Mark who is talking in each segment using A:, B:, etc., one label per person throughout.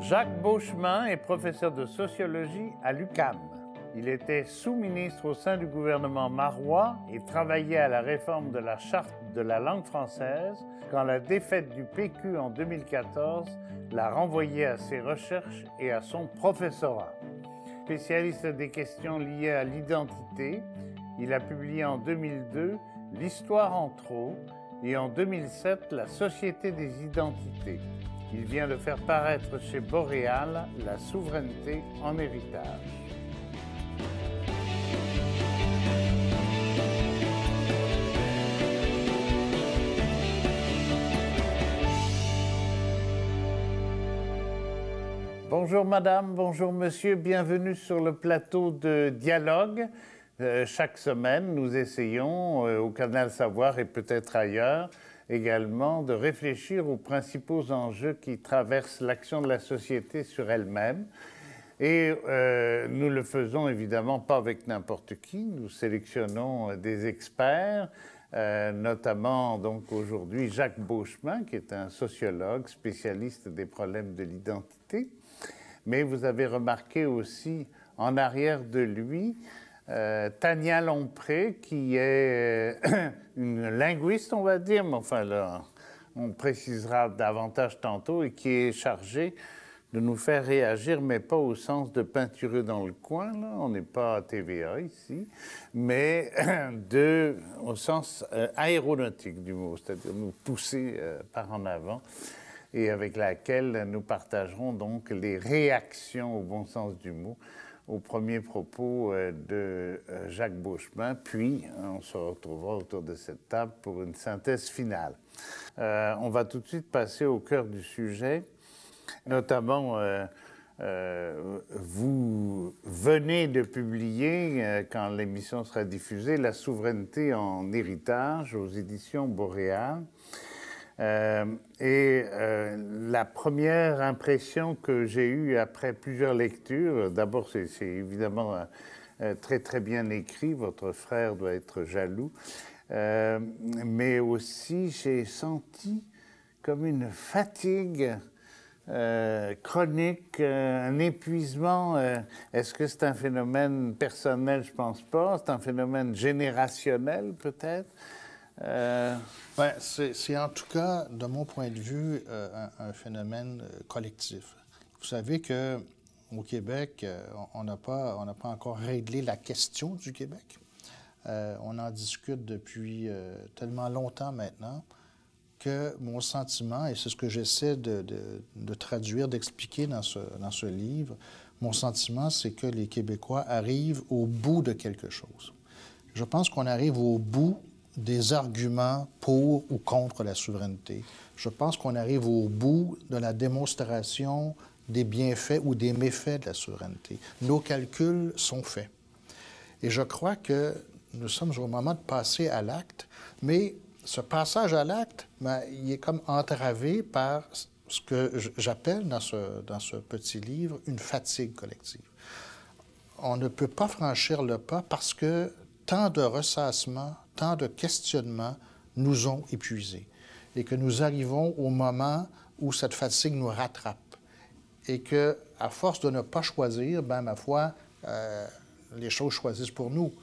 A: Jacques Beauchemin est professeur de sociologie à l'UQAM. Il était sous-ministre au sein du gouvernement Marois et travaillait à la réforme de la Charte de la langue française quand la défaite du PQ en 2014 l'a renvoyé à ses recherches et à son professorat. Spécialiste des questions liées à l'identité, il a publié en 2002 L'Histoire en trop et en 2007 La Société des identités. Il vient de faire paraître chez Boréal La souveraineté en héritage. Bonjour madame, bonjour monsieur, bienvenue sur le plateau de Dialogue. Chaque semaine, nous essayons au Canal Savoir et peut-être ailleurs également de réfléchir aux principaux enjeux qui traversent l'action de la société sur elle-même. Et nous le faisons évidemment pas avec n'importe qui, nous sélectionnons des experts, notamment donc aujourd'hui Jacques Beauchemin, qui est un sociologue spécialiste des problèmes de l'identité. Mais vous avez remarqué aussi en arrière de lui Tania Lompré, qui est une linguiste, on va dire, mais enfin là, on précisera davantage tantôt, et qui est chargée de nous faire réagir, mais pas au sens de peintureux dans le coin, là, on n'est pas à TVA ici, mais au sens aéronautique du mot, c'est-à-dire nous pousser par en avant, et avec laquelle nous partagerons donc les réactions au bon sens du mot aux premiers propos de Jacques Beauchemin, puis on se retrouvera autour de cette table pour une synthèse finale. On va tout de suite passer au cœur du sujet, notamment vous venez de publier, quand l'émission sera diffusée, La souveraineté en héritage aux éditions Boréal. La première impression que j'ai eue après plusieurs lectures, d'abord c'est évidemment très très bien écrit, votre frère doit être jaloux, mais aussi j'ai senti comme une fatigue chronique, un épuisement. Est-ce que c'est un phénomène personnel? Je pense pas. C'est un phénomène générationnel peut-être?
B: C'est en tout cas, de mon point de vue, un phénomène collectif. Vous savez qu'au Québec, on n'a pas encore réglé la question du Québec. On en discute depuis tellement longtemps maintenant que mon sentiment, et c'est ce que j'essaie de traduire, d'expliquer dans ce livre, mon sentiment, c'est que les Québécois arrivent au bout de quelque chose. Je pense qu'on arrive au bout des arguments pour ou contre la souveraineté. Je pense qu'on arrive au bout de la démonstration des bienfaits ou des méfaits de la souveraineté. Nos calculs sont faits. Et je crois que nous sommes au moment de passer à l'acte, mais ce passage à l'acte, il est comme entravé par ce que j'appelle dans ce petit livre une fatigue collective. On ne peut pas franchir le pas parce que tant de ressassements, tant de questionnements nous ont épuisés et que nous arrivons au moment où cette fatigue nous rattrape et que, à force de ne pas choisir, ma foi, les choses choisissent pour nous.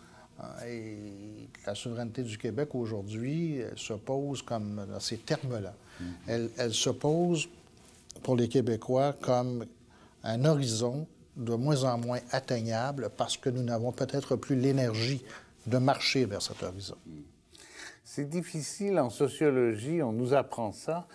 B: Et la souveraineté du Québec aujourd'hui se pose comme dans ces termes-là. Elle se pose pour les Québécois comme un horizon de moins en moins atteignable parce que nous n'avons peut-être plus l'énergie de marcher vers cet horizon.
A: C'est difficile en sociologie, on nous apprend ça,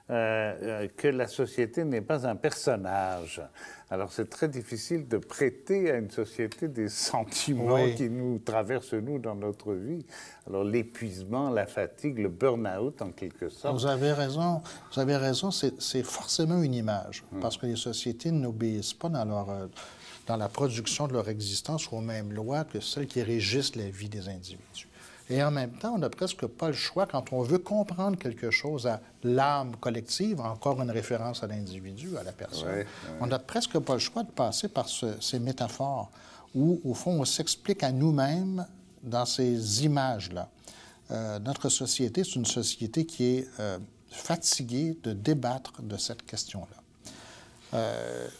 A: que la société n'est pas un personnage. Alors c'est très difficile de prêter à une société des sentiments qui nous traversent, nous, dans notre vie. Alors l'épuisement, la fatigue, le burn-out, en quelque sorte.
B: Vous avez raison, c'est forcément une image, parce que les sociétés n'obéissent pas dans la production de leur existence aux mêmes lois que celles qui régissent la vie des individus. Et en même temps, on n'a presque pas le choix, quand on veut comprendre quelque chose à l'âme collective, encore une référence à l'individu, à la personne, on n'a presque pas le choix de passer par ces métaphores où, au fond, on s'explique à nous-mêmes dans ces images-là. Notre société, c'est une société qui est fatiguée de débattre de cette question-là.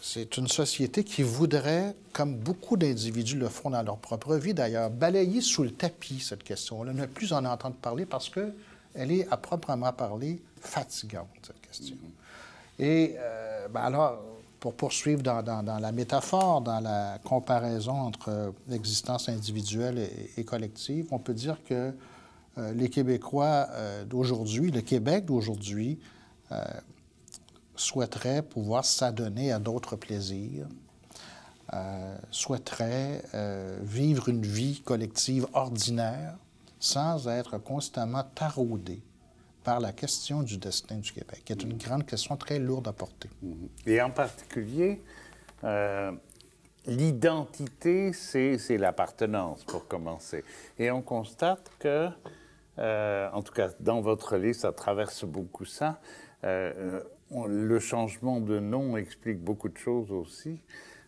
B: C'est une société qui voudrait, comme beaucoup d'individus le font dans leur propre vie d'ailleurs, balayer sous le tapis cette question-là, ne plus en entendre parler parce qu'elle est, à proprement parler, fatigante, cette question. Et alors, pour poursuivre dans la métaphore, dans la comparaison entre l'existence individuelle et collective, on peut dire que les Québécois d'aujourd'hui, le Québec d'aujourd'hui, souhaiterait pouvoir s'adonner à d'autres plaisirs, souhaiterait vivre une vie collective ordinaire sans être constamment taraudé par la question du destin du Québec, qui est une grande question très lourde à porter.
A: Et en particulier, l'identité, c'est l'appartenance, pour commencer. Et on constate que, en tout cas dans votre livre, ça traverse beaucoup ça, le changement de nom explique beaucoup de choses aussi.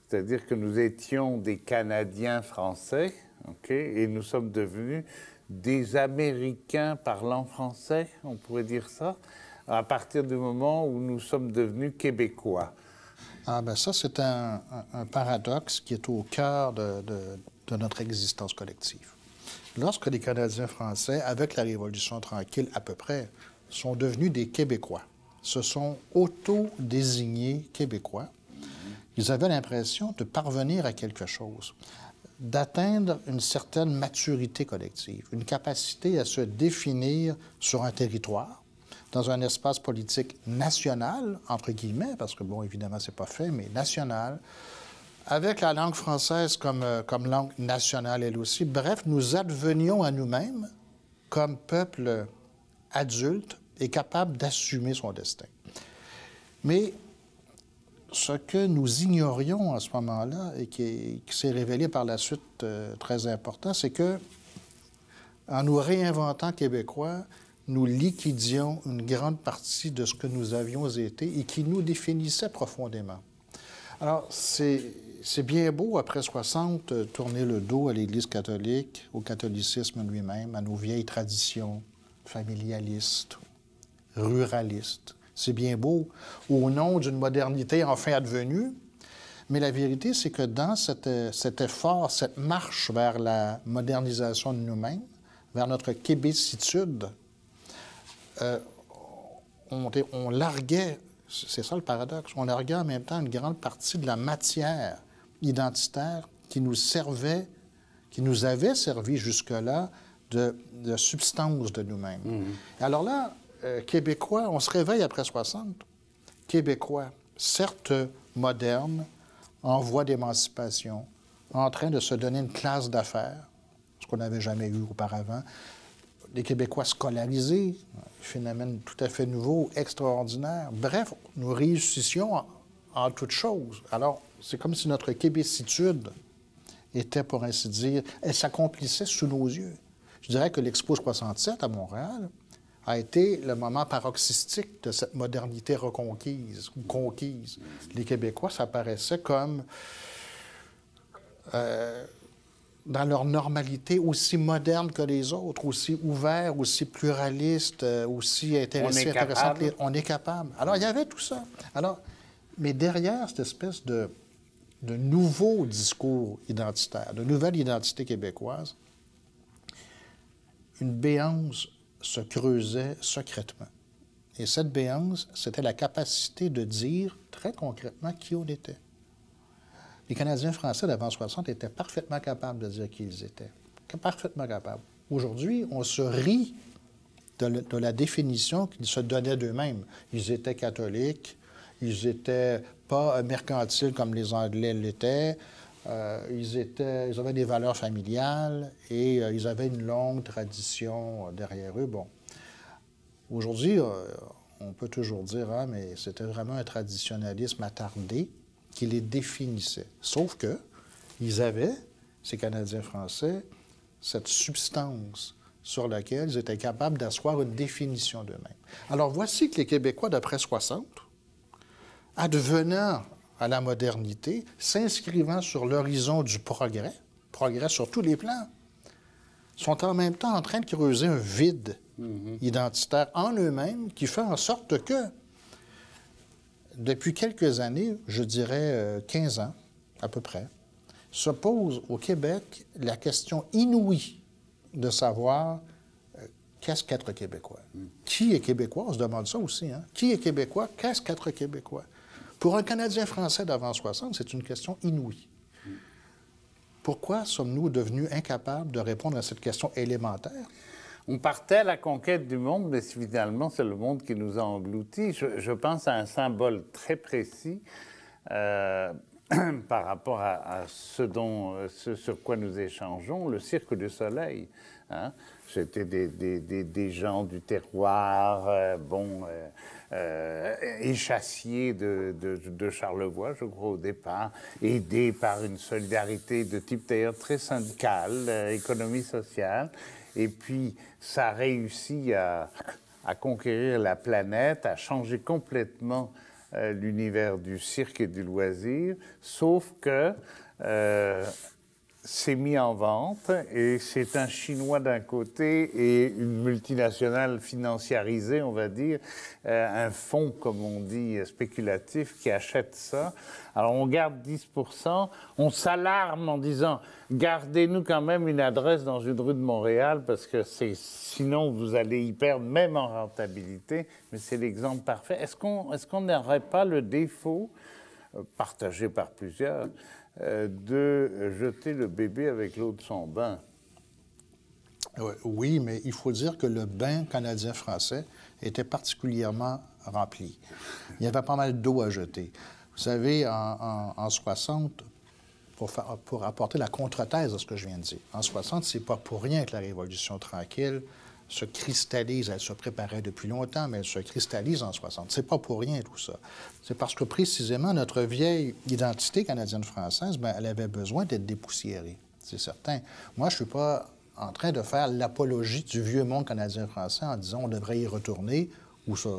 A: C'est-à-dire que nous étions des Canadiens français, et nous sommes devenus des Américains parlant français, on pourrait dire ça, à partir du moment où nous sommes devenus Québécois.
B: Ah ben ça, c'est un paradoxe qui est au cœur de notre existence collective. Lorsque les Canadiens français, avec la Révolution tranquille à peu près, sont devenus des Québécois, se sont auto-désignés Québécois, ils avaient l'impression de parvenir à quelque chose, d'atteindre une certaine maturité collective, une capacité à se définir sur un territoire, dans un espace politique national, entre guillemets, parce que, bon, évidemment, c'est pas fait, mais national, avec la langue française comme langue nationale, elle aussi. Bref, nous advenions à nous-mêmes comme peuple adulte et capable d'assumer son destin. Mais ce que nous ignorions à ce moment-là et qui s'est révélé par la suite très important, c'est que, en nous réinventant québécois, nous liquidions une grande partie de ce que nous avions été et qui nous définissait profondément. Alors, c'est bien beau, après 60, tourner le dos à l'Église catholique, au catholicisme lui-même, à nos vieilles traditions familialistes, ruralistes. C'est bien beau, au nom d'une modernité enfin advenue, mais la vérité, c'est que dans cet effort, cette marche vers la modernisation de nous-mêmes, vers notre québécitude, on larguait, c'est ça le paradoxe, on larguait en même temps une grande partie de la matière identitaire qui nous servait, qui nous avait servi jusque-là de substance de nous-mêmes. Alors là, Québécois, on se réveille après 60, Québécois, certes moderne, en voie d'émancipation, en train de se donner une classe d'affaires, ce qu'on n'avait jamais eu auparavant, des Québécois scolarisés, phénomène tout à fait nouveau, extraordinaire. Bref, nous réussissions en toutes choses. Alors, c'est comme si notre québécitude était, pour ainsi dire, elle s'accomplissait sous nos yeux. Je dirais que l'Expo 67 à Montréal a été le moment paroxystique de cette modernité reconquise ou conquise. Les Québécois, ça paraissait comme, dans leur normalité, aussi moderne que les autres, aussi ouvert, aussi pluraliste, aussi intéressé. On est capable. Alors, il y avait tout ça. Alors, mais derrière cette espèce de nouveau discours identitaire, de nouvelle identité québécoise, une béance se creusait secrètement. Et cette béance, c'était la capacité de dire très concrètement qui on était. Les Canadiens français d'avant 60 étaient parfaitement capables de dire qui ils étaient. Parfaitement capables. Aujourd'hui, on se rit de la définition qu'ils se donnaient d'eux-mêmes. Ils étaient catholiques, ils n'étaient pas mercantiles comme les Anglais l'étaient, ils avaient des valeurs familiales et ils avaient une longue tradition derrière eux. Bon, aujourd'hui, on peut toujours dire, ah, mais c'était vraiment un traditionnalisme attardé qui les définissait. Sauf que ils avaient, ces Canadiens français, cette substance sur laquelle ils étaient capables d'asseoir une définition d'eux-mêmes. Alors voici que les Québécois d'après 60, advenant à la modernité, s'inscrivant sur l'horizon du progrès sur tous les plans, sont en même temps en train de creuser un vide identitaire en eux-mêmes qui fait en sorte que depuis quelques années, je dirais 15 ans à peu près, se pose au Québec la question inouïe de savoir qu'est-ce qu'être Québécois. Qui est Québécois? On se demande ça aussi. Hein? Qui est Québécois? Qu'est-ce qu'être Québécois? Pour un Canadien français d'avant 60, c'est une question inouïe. Pourquoi sommes-nous devenus incapables de répondre à cette question élémentaire?
A: On partait à la conquête du monde, mais finalement, c'est le monde qui nous a engloutis. Je pense à un symbole très précis par rapport à ce sur quoi nous échangeons, le Cirque du Soleil. Hein? C'était des gens du terroir, échassiers de Charlevoix, je crois, au départ, aidés par une solidarité de type d'ailleurs très syndical, économie sociale. Et puis, ça a réussi à conquérir la planète, à changer complètement l'univers du cirque et du loisir, sauf que c'est mis en vente et c'est un Chinois d'un côté et une multinationale financiarisée, on va dire, un fonds, comme on dit, spéculatif qui achète ça. Alors on garde 10%, on s'alarme en disant « gardez-nous quand même une adresse dans une rue de Montréal parce que sinon vous allez y perdre même en rentabilité ». Mais c'est l'exemple parfait. Est-ce qu'on n'aurait pas le défaut, partagé par plusieurs, de jeter le bébé avec l'eau de son bain?
B: Oui, mais il faut dire que le bain canadien-français était particulièrement rempli. Il y avait pas mal d'eau à jeter. Vous savez, en 60, pour apporter la contre-thèse à ce que je viens de dire, en 60, c'est pas pour rien que la Révolution tranquille se cristallise. Elle se préparait depuis longtemps, mais elle se cristallise en 60. C'est pas pour rien, tout ça. C'est parce que, précisément, notre vieille identité canadienne-française, bien, elle avait besoin d'être dépoussiérée. C'est certain. Moi, je suis pas en train de faire l'apologie du vieux monde canadien-français en disant on devrait y retourner ou ça,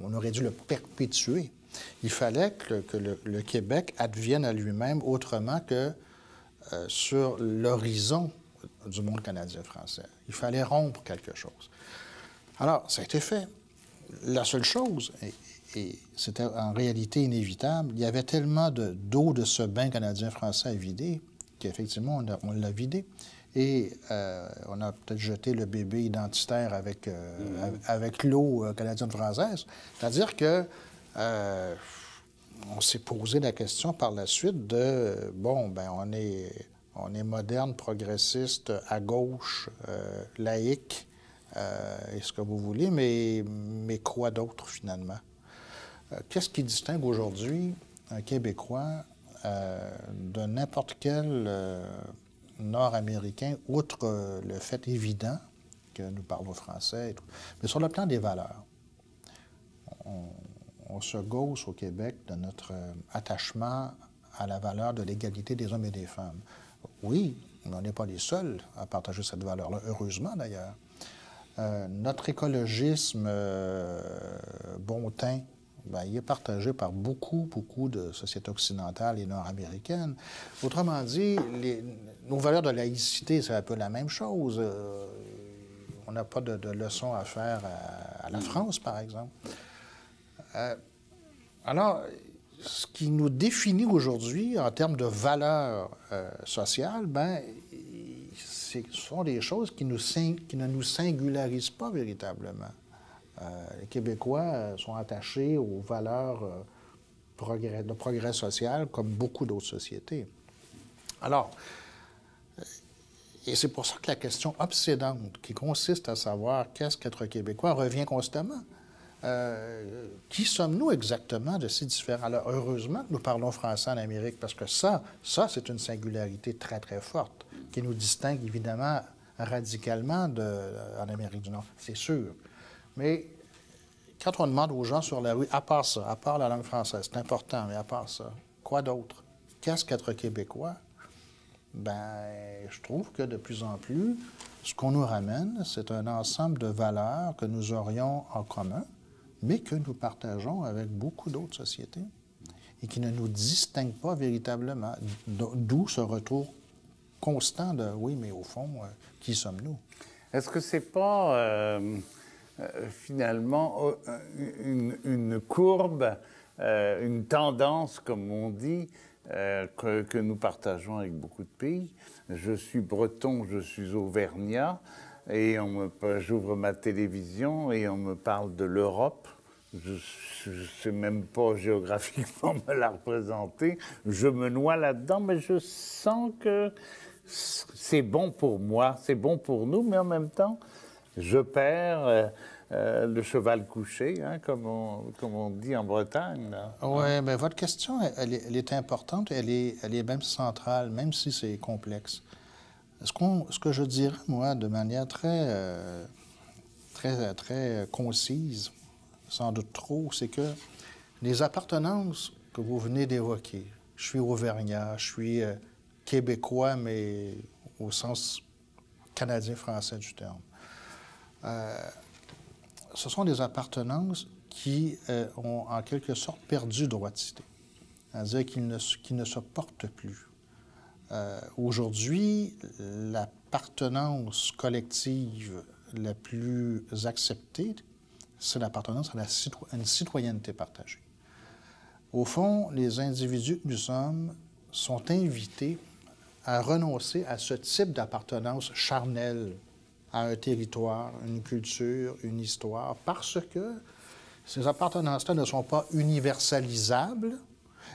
B: on aurait dû le perpétuer. Il fallait que le Québec advienne à lui-même autrement que sur l'horizon du monde canadien-français. Il fallait rompre quelque chose. Alors, ça a été fait. La seule chose, et c'était en réalité inévitable, il y avait tellement d'eau de ce bain canadien-français à vider qu'effectivement, on l'a vidé. Et on a peut-être jeté le bébé identitaire avec l'eau canadienne-française. C'est-à-dire que on s'est posé la question par la suite de, bon, ben on est moderne, progressiste, à gauche, laïque, et ce que vous voulez, mais quoi d'autre finalement? Qu'est-ce qui distingue aujourd'hui un Québécois de n'importe quel Nord-américain, outre le fait évident que nous parlons français et tout, mais sur le plan des valeurs? On se gausse au Québec de notre attachement à la valeur de l'égalité des hommes et des femmes. Oui, mais on n'est pas les seuls à partager cette valeur-là, heureusement d'ailleurs. Notre écologisme bon teint, bien, il est partagé par beaucoup de sociétés occidentales et nord-américaines. Autrement dit, nos valeurs de laïcité, c'est un peu la même chose. On n'a pas de leçons à faire à la France, par exemple. Alors, ce qui nous définit aujourd'hui en termes de valeurs sociales, bien, ce sont des choses qui ne nous singularisent pas véritablement. Les Québécois sont attachés aux valeurs de progrès social comme beaucoup d'autres sociétés. Alors, et c'est pour ça que la question obsédante qui consiste à savoir qu'est-ce qu'être Québécois revient constamment. Qui sommes-nous exactement de si différents? Alors, heureusement que nous parlons français en Amérique, parce que ça c'est une singularité très, très forte, qui nous distingue évidemment radicalement en Amérique du Nord, c'est sûr. Mais quand on demande aux gens sur la rue, à part ça, à part la langue française, c'est important, mais à part ça, quoi d'autre? Qu'est-ce qu'être Québécois? Ben, je trouve que de plus en plus, ce qu'on nous ramène, c'est un ensemble de valeurs que nous aurions en commun, mais que nous partageons avec beaucoup d'autres sociétés et qui ne nous distinguent pas véritablement. D'où ce retour constant de « oui, mais au fond, qui sommes-nous? »
A: Est-ce que c'est pas finalement une courbe une tendance, comme on dit, que nous partageons avec beaucoup de pays. Je suis breton, je suis auvergnat, et j'ouvre ma télévision et on me parle de l'Europe. Je ne sais même pas géographiquement me la représenter. Je me noie là-dedans, mais je sens que c'est bon pour moi, c'est bon pour nous, mais en même temps, je perds le cheval couché, hein, comme on dit en Bretagne.
B: Oui, bien, votre question, elle est importante, elle est même centrale, même si c'est complexe. Ce que je dirais, moi, de manière très concise, sans doute trop, c'est que les appartenances que vous venez d'évoquer, je suis auvergnat, je suis québécois, mais au sens canadien-français du terme, ce sont des appartenances qui ont en quelque sorte perdu droiticité, c'est-à-dire qu'ils ne se portent plus. Aujourd'hui, l'appartenance collective la plus acceptée, c'est l'appartenance à une citoyenneté partagée. Au fond, les individus que nous sommes sont invités à renoncer à ce type d'appartenance charnelle à un territoire, une culture, une histoire, parce que ces appartenances-là ne sont pas universalisables,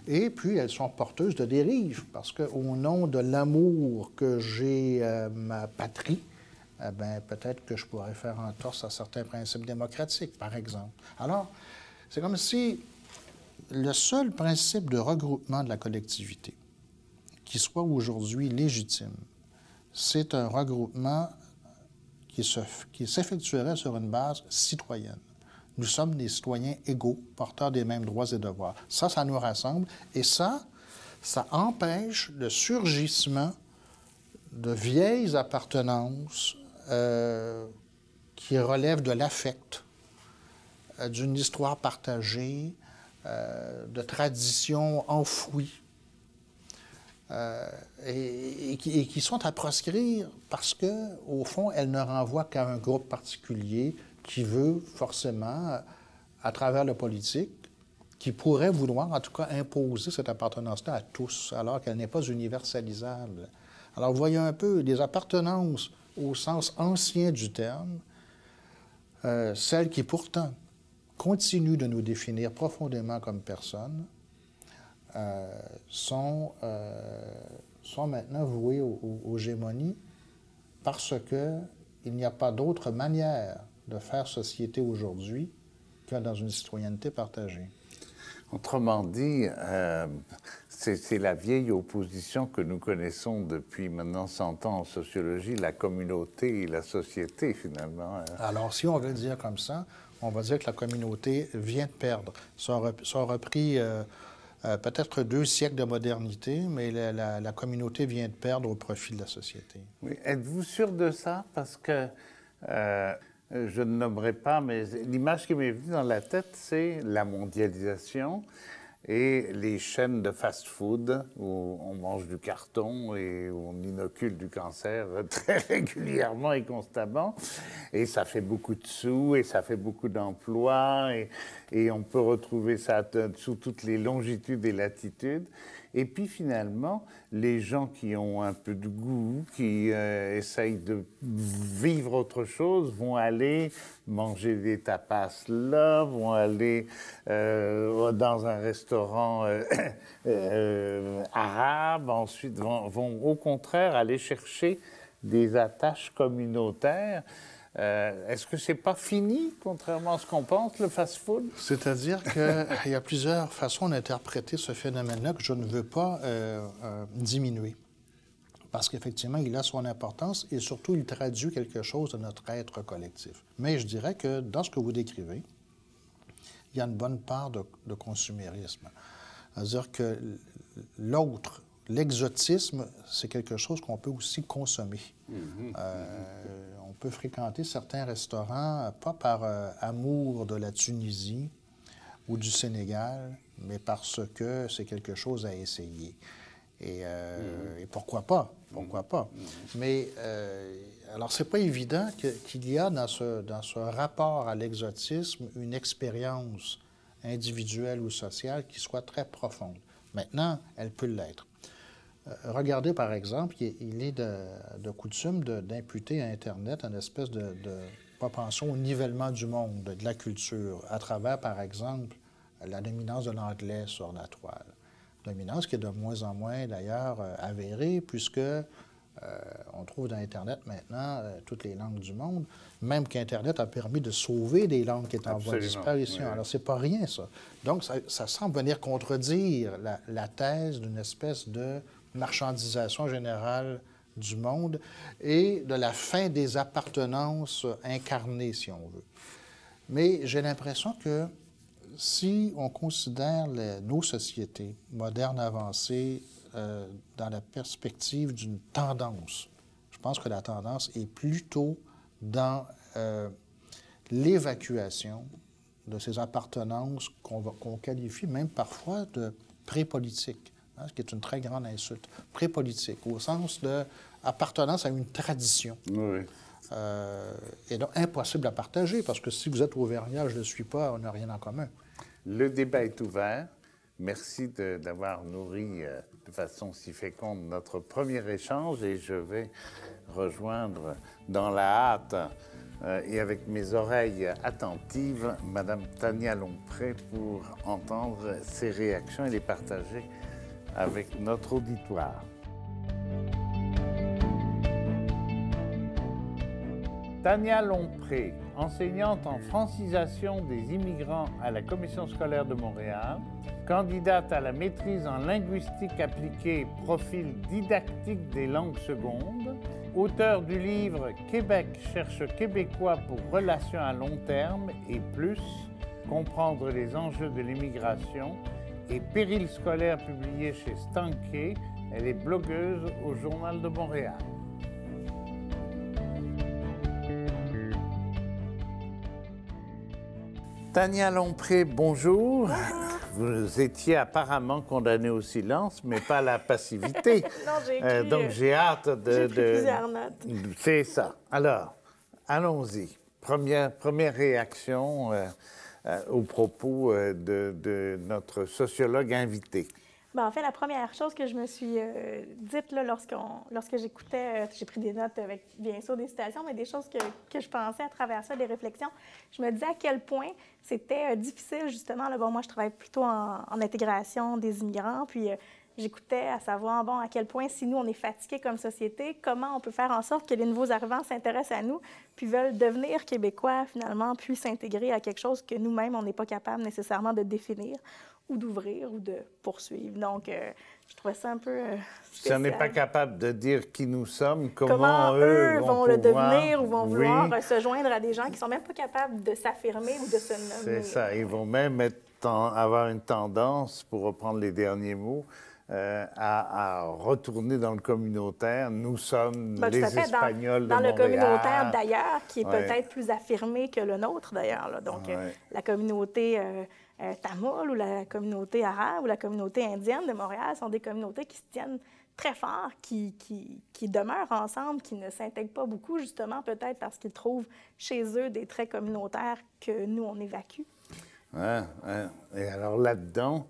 B: et puis elles sont porteuses de dérives, parce qu'au nom de l'amour que j'ai ma patrie, eh bien, peut-être que je pourrais faire entorse à certains principes démocratiques, par exemple. Alors, c'est comme si le seul principe de regroupement de la collectivité qui soit aujourd'hui légitime, c'est un regroupement qui s'effectuerait sur une base citoyenne. Nous sommes des citoyens égaux, porteurs des mêmes droits et devoirs. Ça nous rassemble et ça empêche le surgissement de vieilles appartenances qui relèvent de l'affect, d'une histoire partagée, de traditions enfouies, et qui sont à proscrire parce qu'au fond, elles ne renvoient qu'à un groupe particulier qui veut forcément, à travers la politique, qui pourrait vouloir en tout cas imposer cette appartenance-là à tous, alors qu'elle n'est pas universalisable. Alors, vous voyez un peu des appartenances au sens ancien du terme, celles qui pourtant continuent de nous définir profondément comme personnes, sont maintenant vouées aux gémonies parce qu'il n'y a pas d'autre manière de faire société aujourd'hui que dans une citoyenneté partagée.
A: Autrement dit, c'est la vieille opposition que nous connaissons depuis maintenant 100 ans en sociologie, la communauté et la société, finalement.
B: Alors, si on veut le dire comme ça, on va dire que la communauté vient de perdre. Ça aura pris peut-être 2 siècles de modernité, mais la communauté vient de perdre au profit de la société.
A: Oui. Êtes-vous sûr de ça? Parce que je ne nommerai pas, mais l'image qui m'est venue dans la tête, c'est la mondialisation et les chaînes de fast-food où on mange du carton et où on inocule du cancer très régulièrement et constamment. Et ça fait beaucoup de sous et ça fait beaucoup d'emplois et on peut retrouver ça sous toutes les longitudes et latitudes. Et puis finalement, les gens qui ont un peu de goût, qui essayent de vivre autre chose, vont aller manger des tapas là, vont aller dans un restaurant arabe, ensuite vont au contraire aller chercher des attaches communautaires. Est-ce que c'est pas fini, contrairement à ce qu'on pense, le fast-food?
B: C'est-à-dire qu'il y a plusieurs façons d'interpréter ce phénomène-là que je ne veux pas diminuer. Parce qu'effectivement, il a son importance et surtout, il traduit quelque chose de notre être collectif. Mais je dirais que dans ce que vous décrivez, il y a une bonne part de consumérisme. C'est-à-dire que l'autre, l'exotisme, c'est quelque chose qu'on peut aussi consommer. On peut fréquenter certains restaurants, pas par amour de la Tunisie ou du Sénégal, mais parce que c'est quelque chose à essayer. Et pourquoi pas? Pourquoi pas? Mais alors, c'est pas évident qu'il y a dans ce rapport à l'exotisme une expérience individuelle ou sociale qui soit très profonde. Maintenant, elle peut l'être. Regardez, par exemple, il est de coutume d'imputer à Internet une espèce de propension au nivellement du monde, de la culture, à travers, par exemple, la dominance de l'anglais sur la toile. Dominance qui est de moins en moins, d'ailleurs, avérée, puisque on trouve dans Internet maintenant toutes les langues du monde, même qu'Internet a permis de sauver des langues qui étaient en voie de disparition. Oui. Alors, c'est pas rien, ça. Donc, ça semble venir contredire la thèse d'une espèce de marchandisation générale du monde et de la fin des appartenances incarnées, si on veut. Mais j'ai l'impression que si on considère nos sociétés modernes avancées dans la perspective d'une tendance, je pense que la tendance est plutôt dans l'évacuation de ces appartenances qu'on qualifie même parfois de pré-politiques. Ce qui est une très grande insulte, pré-politique, au sens de appartenance à une tradition. Oui. Et donc impossible à partager, parce que si vous êtes auvergnat, je ne le suis pas, on n'a rien en commun.
A: Le débat est ouvert. Merci d'avoir nourri de façon si féconde notre premier échange et je vais rejoindre dans la hâte et avec mes oreilles attentives Mme Tania Lompré pour entendre ses réactions et les partager avec notre auditoire. Tania Lompré, enseignante en francisation des immigrants à la Commission scolaire de Montréal, candidate à la maîtrise en linguistique appliquée, profil didactique des langues secondes, auteur du livre « Québec cherche québécois pour relations à long terme et plus, comprendre les enjeux de l'immigration » et Péril scolaire publié chez Stankey. Elle est blogueuse au Journal de Montréal. Tania Lompré, bonjour. Vous étiez apparemment condamnée au silence, mais pas à la passivité.
C: Non, j'ai écrit,
A: donc j'ai hâte
C: j'ai pris plusieurs notes.
A: C'est ça. Alors, allons-y. Première réaction au propos de notre sociologue invité.
C: Bien, en fait, la première chose que je me suis dite là, lorsque j'écoutais, j'ai pris des notes avec, bien sûr, des citations, mais des choses que je pensais à travers ça, des réflexions, je me disais à quel point c'était difficile, justement. Là, bon, moi, je travaille plutôt en intégration des immigrants, puis j'écoutais à savoir, bon, à quel point, si nous, on est fatigués comme société, comment on peut faire en sorte que les nouveaux arrivants s'intéressent à nous, puis veulent devenir québécois, finalement, puis s'intégrer à quelque chose que nous-mêmes, on n'est pas capable nécessairement de définir ou d'ouvrir ou de poursuivre. Donc, je trouvais ça un peu
A: si on n'est pas capable de dire qui nous sommes,
C: comment eux vont le devenir ou vont vouloir
A: oui.
C: Se joindre à des gens qui ne sont même pas capables de s'affirmer ou de se nommer.
A: C'est ça. Ils vont même avoir une tendance, pour reprendre les derniers mots, à retourner dans le communautaire. Nous sommes les Espagnols de Montréal.
C: Dans le communautaire, d'ailleurs, qui est peut-être plus affirmé que le nôtre, d'ailleurs. Là. Donc, la communauté tamoul ou la communauté arabe ou la communauté indienne de Montréal sont des communautés qui se tiennent très fort, qui demeurent ensemble, qui ne s'intègrent pas beaucoup, justement, peut-être parce qu'ils trouvent chez eux des traits communautaires que nous, on évacue.
A: Et alors là-dedans,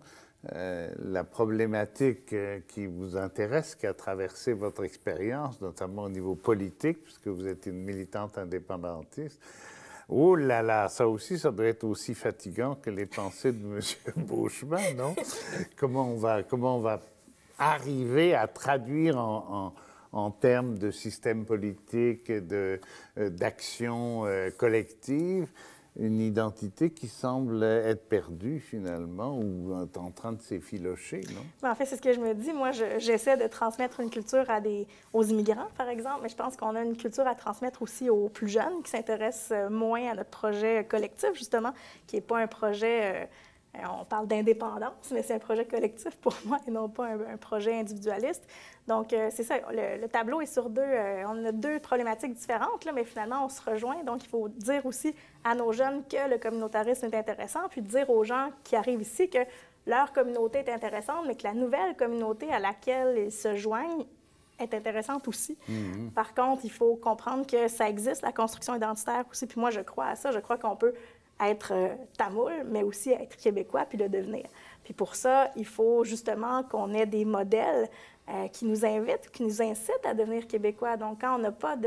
A: la problématique qui vous intéresse, qui a traversé votre expérience, notamment au niveau politique, puisque vous êtes une militante indépendantiste, oh là là, ça aussi, ça doit être aussi fatigant que les pensées de M. Beauchemin, non? Comment on va arriver à traduire en termes de système politique, d'action collective, une identité qui semble être perdue, finalement, ou en train de s'effilocher, non?
C: En fait, c'est ce que je me dis. Moi, j'essaie de transmettre une culture aux immigrants, par exemple, mais je pense qu'on a une culture à transmettre aussi aux plus jeunes qui s'intéressent moins à notre projet collectif, justement, qui n'est pas un projet... on parle d'indépendance, mais c'est un projet collectif pour moi et non pas un projet individualiste. Donc, c'est ça, le tableau est sur deux. On a deux problématiques différentes, là, mais finalement, on se rejoint. Donc, il faut dire aussi à nos jeunes que le communautarisme est intéressant, puis dire aux gens qui arrivent ici que leur communauté est intéressante, mais que la nouvelle communauté à laquelle ils se joignent est intéressante aussi. Mm-hmm. Par contre, il faut comprendre que ça existe, la construction identitaire aussi. Puis moi, je crois à ça. Je crois qu'on peut être tamoul, mais aussi être québécois, puis le devenir. Puis pour ça, il faut justement qu'on ait des modèles qui nous invitent, qui nous incitent à devenir québécois. Donc, quand on n'a pas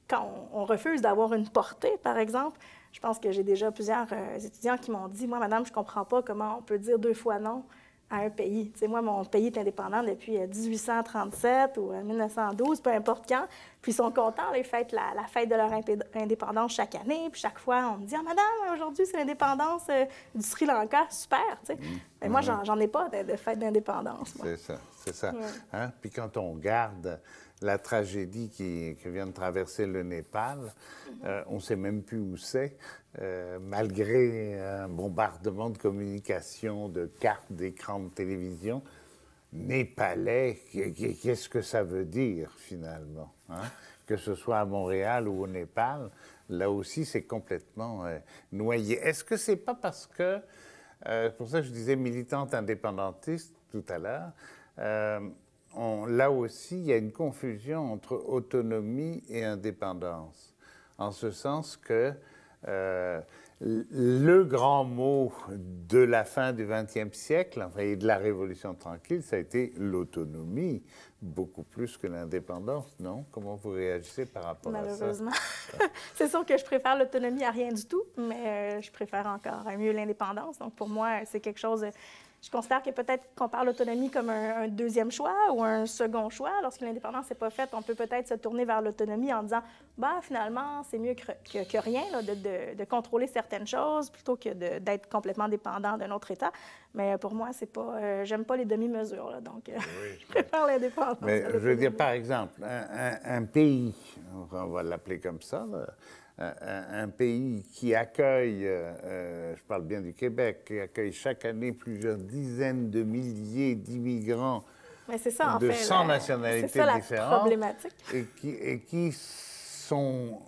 C: quand on refuse d'avoir une portée, par exemple, je pense que j'ai déjà plusieurs étudiants qui m'ont dit, « Moi, madame, je ne comprends pas comment on peut dire 2 fois non à un pays. Tu sais, moi, mon pays est indépendant depuis 1837 ou 1912, peu importe quand. Puis ils sont contents, là, ils fêtent la fête de leur indépendance chaque année. Puis chaque fois, on me dit, « Ah, madame, aujourd'hui, c'est l'indépendance du Sri Lanka. Super! » Tu sais. Mais moi, j'en ai pas de fête d'indépendance.
A: C'est ça, c'est ça.
C: Ouais.
A: Hein? Puis quand on regarde la tragédie qui vient de traverser le Népal, on ne sait même plus où c'est, malgré un bombardement de communication, de cartes, d'écrans de télévision. Népalais, qu'est-ce que ça veut dire finalement, hein? Que ce soit à Montréal ou au Népal, là aussi c'est complètement noyé. Est-ce que c'est pas parce que, pour ça que je disais militante indépendantiste tout à l'heure, là aussi, il y a une confusion entre autonomie et indépendance, en ce sens que le grand mot de la fin du XXe siècle et de la Révolution tranquille, ça a été l'autonomie, beaucoup plus que l'indépendance, non? Comment vous réagissez par rapport à ça?
C: Malheureusement. C'est sûr que je préfère l'autonomie à rien du tout, mais je préfère encore mieux l'indépendance. Donc, pour moi, c'est quelque chose... Je considère que peut-être qu'on parle d'autonomie comme un deuxième choix ou un second choix. Lorsque l'indépendance n'est pas faite, on peut peut-être se tourner vers l'autonomie en disant « Bah, finalement, c'est mieux que rien là, de contrôler certaines choses plutôt que d'être complètement dépendant d'un autre État. » Mais pour moi, c'est pas... j'aime pas les demi-mesures, là, donc oui. Je préfère l'indépendance.
A: Mais je veux dire, par exemple, un pays, on va l'appeler comme ça, là, un pays qui accueille, je parle bien du Québec, qui accueille chaque année plusieurs dizaines de milliers d'immigrants de 100 nationalités différentes,
C: problématique.
A: et qui sont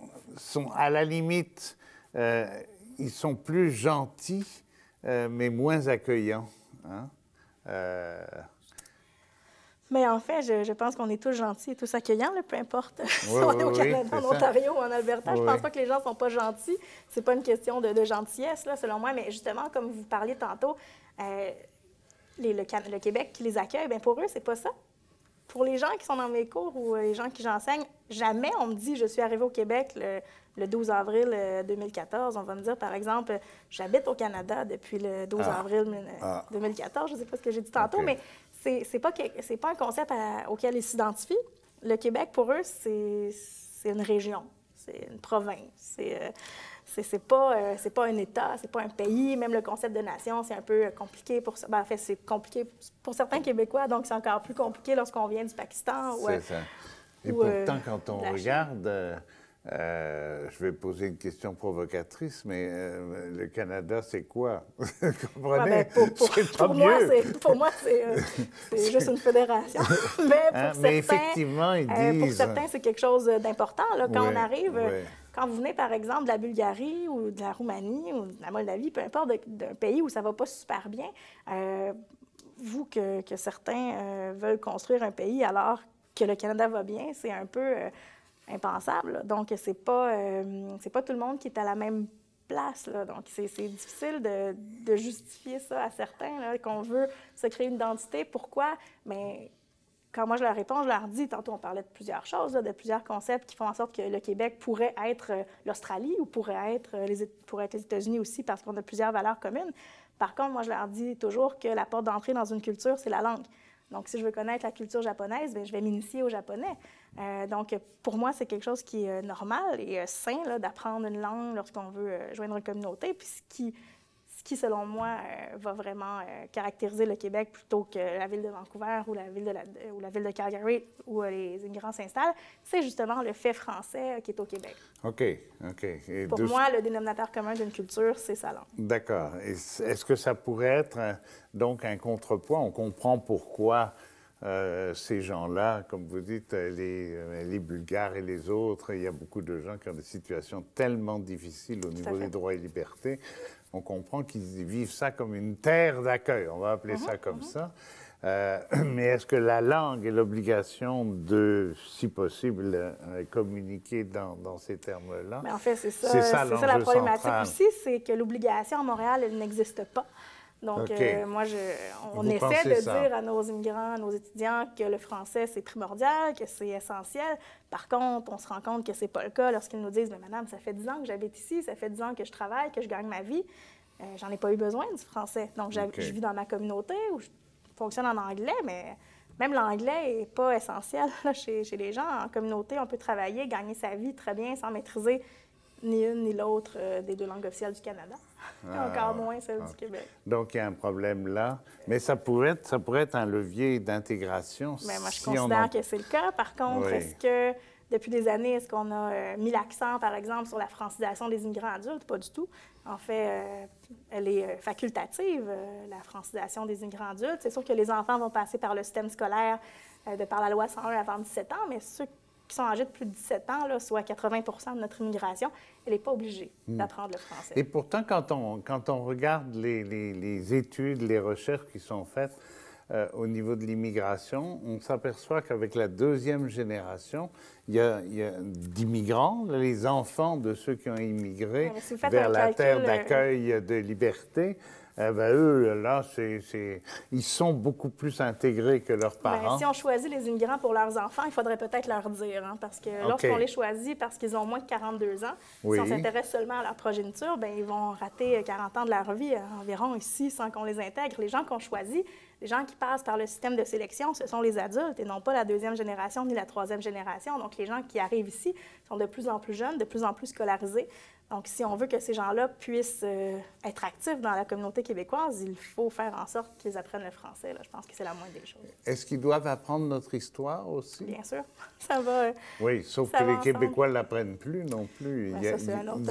A: à la limite, ils sont plus gentils, mais moins accueillants. Hein?
C: Mais en fait, je pense qu'on est tous gentils et tous accueillants, là, peu importe si on est au Canada, en Ontario ou en Alberta. Je pense pas que les gens sont pas gentils. C'est pas une question de gentillesse, là, selon moi. Mais justement, comme vous parliez tantôt, le Québec qui les accueille, bien pour eux, c'est pas ça. Pour les gens qui sont dans mes cours ou les gens qui j'enseigne, jamais on me dit « je suis arrivée au Québec le 12 avril 2014 ». On va me dire, par exemple, « j'habite au Canada depuis le 12 avril 2014 ». Je ne sais pas ce que j'ai dit tantôt, mais c'est pas un concept auquel ils s'identifient. Le Québec, pour eux, c'est une région, c'est une province, c'est pas un État, c'est pas un pays. Même le concept de nation, c'est un peu compliqué pour ça. Ben, en fait, c'est compliqué pour certains Québécois, donc c'est encore plus compliqué lorsqu'on vient du Pakistan.
A: C'est ça. Et pourtant, quand on regarde, je vais poser une question provocatrice, mais le Canada, c'est quoi? Vous comprenez?
C: Pour moi, c'est juste une fédération.
A: Mais effectivement, ils disent...
C: pour certains, c'est quelque chose d'important. Quand on arrive... Quand vous venez, par exemple, de la Bulgarie ou de la Roumanie ou de la Moldavie, peu importe, d'un pays où ça ne va pas super bien, vous, que certains veulent construire un pays alors que le Canada va bien, c'est un peu impensable. Là. Donc, c'est pas tout le monde qui est à la même place. Là. Donc, c'est difficile de justifier ça à certains, là, qu'on veut se créer une identité. Pourquoi? Mais quand moi je leur réponds, je leur dis, tantôt on parlait de plusieurs choses, là, de plusieurs concepts qui font en sorte que le Québec pourrait être l'Australie ou pourrait être les États-Unis aussi parce qu'on a plusieurs valeurs communes. Par contre, moi je leur dis toujours que la porte d'entrée dans une culture, c'est la langue. Donc, si je veux connaître la culture japonaise, bien, je vais m'initier au japonais. Donc, pour moi, c'est quelque chose qui est normal et sain là, d'apprendre une langue lorsqu'on veut joindre une communauté. Puis ce qui, selon moi, va vraiment caractériser le Québec plutôt que la ville de Vancouver ou la ville de Calgary où les immigrants s'installent, c'est justement le fait français qui est au Québec.
A: OK. Et
C: pour moi, le dénominateur commun d'une culture, c'est sa langue. D'accord.
A: Est-ce que ça pourrait être donc un contrepoids? On comprend pourquoi ces gens-là, comme vous dites, les Bulgares et les autres, il y a beaucoup de gens qui ont des situations tellement difficiles au niveau des droits et libertés. On comprend qu'ils vivent ça comme une terre d'accueil, on va appeler ça comme ça. Mais est-ce que la langue et l'obligation de, si possible, communiquer dans ces termes-là?
C: Mais en fait, c'est ça la problématique
A: central.
C: aussi, c'est que l'obligation à Montréal, elle n'existe pas. Donc, moi, on essaie de dire à nos immigrants, à nos étudiants que le français, c'est primordial, que c'est essentiel. Par contre, on se rend compte que c'est pas le cas lorsqu'ils nous disent « Mais madame, ça fait 10 ans que j'habite ici, ça fait 10 ans que je travaille, que je gagne ma vie. J'en ai pas eu besoin du français. Donc, je vis dans ma communauté où je fonctionne en anglais, mais même l'anglais n'est pas essentiel là, chez les gens. En communauté, on peut travailler, gagner sa vie très bien sans maîtriser ni une ni l'autre des deux langues officielles du Canada. Encore moins celle du Québec.
A: Donc, il y a un problème là. Mais ça pourrait être un levier d'intégration.
C: Bien, moi, je considère que c'est le cas. Par contre, est-ce que, depuis des années, est-ce qu'on a mis l'accent, par exemple, sur la francisation des immigrants adultes? Pas du tout. En fait, elle est facultative, la francisation des immigrants adultes. C'est sûr que les enfants vont passer par le système scolaire de par la loi 101 avant 17 ans, mais ceux qui sont âgés de plus de 17 ans, là, soit 80 de notre immigration, elle n'est pas obligée d'apprendre le français.
A: Et pourtant, quand on regarde les études, les recherches qui sont faites au niveau de l'immigration, on s'aperçoit qu'avec la deuxième génération, il y a d'immigrants, les enfants de ceux qui ont immigré vers la terre d'accueil de liberté. Eux, là, ils sont beaucoup plus intégrés que leurs parents.
C: Si on choisit les immigrants pour leurs enfants, il faudrait peut-être leur dire, hein, parce que lorsqu'on les choisit parce qu'ils ont moins de 42 ans, si on s'intéresse seulement à leur progéniture, bien, ils vont rater 40 ans de leur vie environ ici sans qu'on les intègre. Les gens qu'on choisit, les gens qui passent par le système de sélection, ce sont les adultes et non pas la deuxième génération ni la troisième génération. Donc, les gens qui arrivent ici sont de plus en plus jeunes, de plus en plus scolarisés. Donc, si on veut que ces gens-là puissent être actifs dans la communauté québécoise, il faut faire en sorte qu'ils apprennent le français. Là. Je pense que c'est la moindre des choses.
A: Est-ce qu'ils doivent apprendre notre histoire aussi?
C: Bien sûr. Ça va.
A: Oui, sauf que les Québécois ne l'apprennent plus non plus.
C: Ça, c'est un autre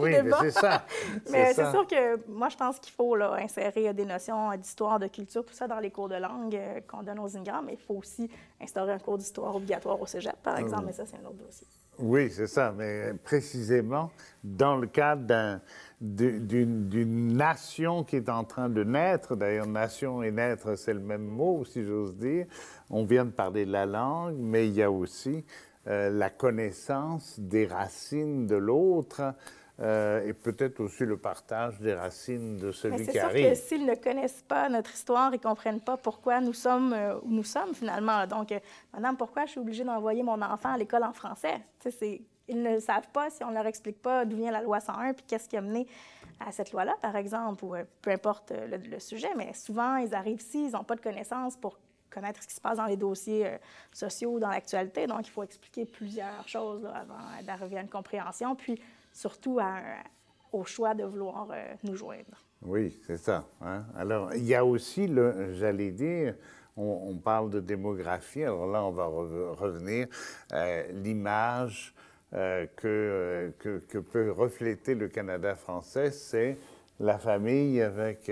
C: débat.
A: C'est ça.
C: Mais c'est sûr que moi, je pense qu'il faut là, insérer des notions d'histoire, de culture, tout ça dans les cours de langue qu'on donne aux immigrants, mais il faut aussi instaurer un cours d'histoire obligatoire au cégep, par exemple, mais ça, c'est un autre dossier.
A: Oui, c'est ça, mais précisément dans le cadre d'une nation qui est en train de naître, d'ailleurs, nation et naître, c'est le même mot, si j'ose dire. On vient de parler de la langue, mais il y a aussi la connaissance des racines de l'autre et peut-être aussi le partage des racines de celui qui arrive.
C: C'est sûr que s'ils ne connaissent pas notre histoire, ils ne comprennent pas pourquoi nous sommes où nous sommes, finalement. Donc, madame, pourquoi je suis obligée d'envoyer mon enfant à l'école en français? Ils ne savent pas si on ne leur explique pas d'où vient la loi 101 puis qu'est-ce qui a mené à cette loi-là, par exemple, ou peu importe le sujet. Mais souvent, ils arrivent ici, ils n'ont pas de connaissances pour connaître ce qui se passe dans les dossiers sociaux, dans l'actualité. Donc, il faut expliquer plusieurs choses là, avant d'arriver à une compréhension, puis surtout au choix de vouloir nous joindre.
A: Oui, c'est ça. Hein? Alors, il y a aussi, j'allais dire, on parle de démographie, alors là, on va revenir, l'image que peut refléter le Canada français, c'est la famille avec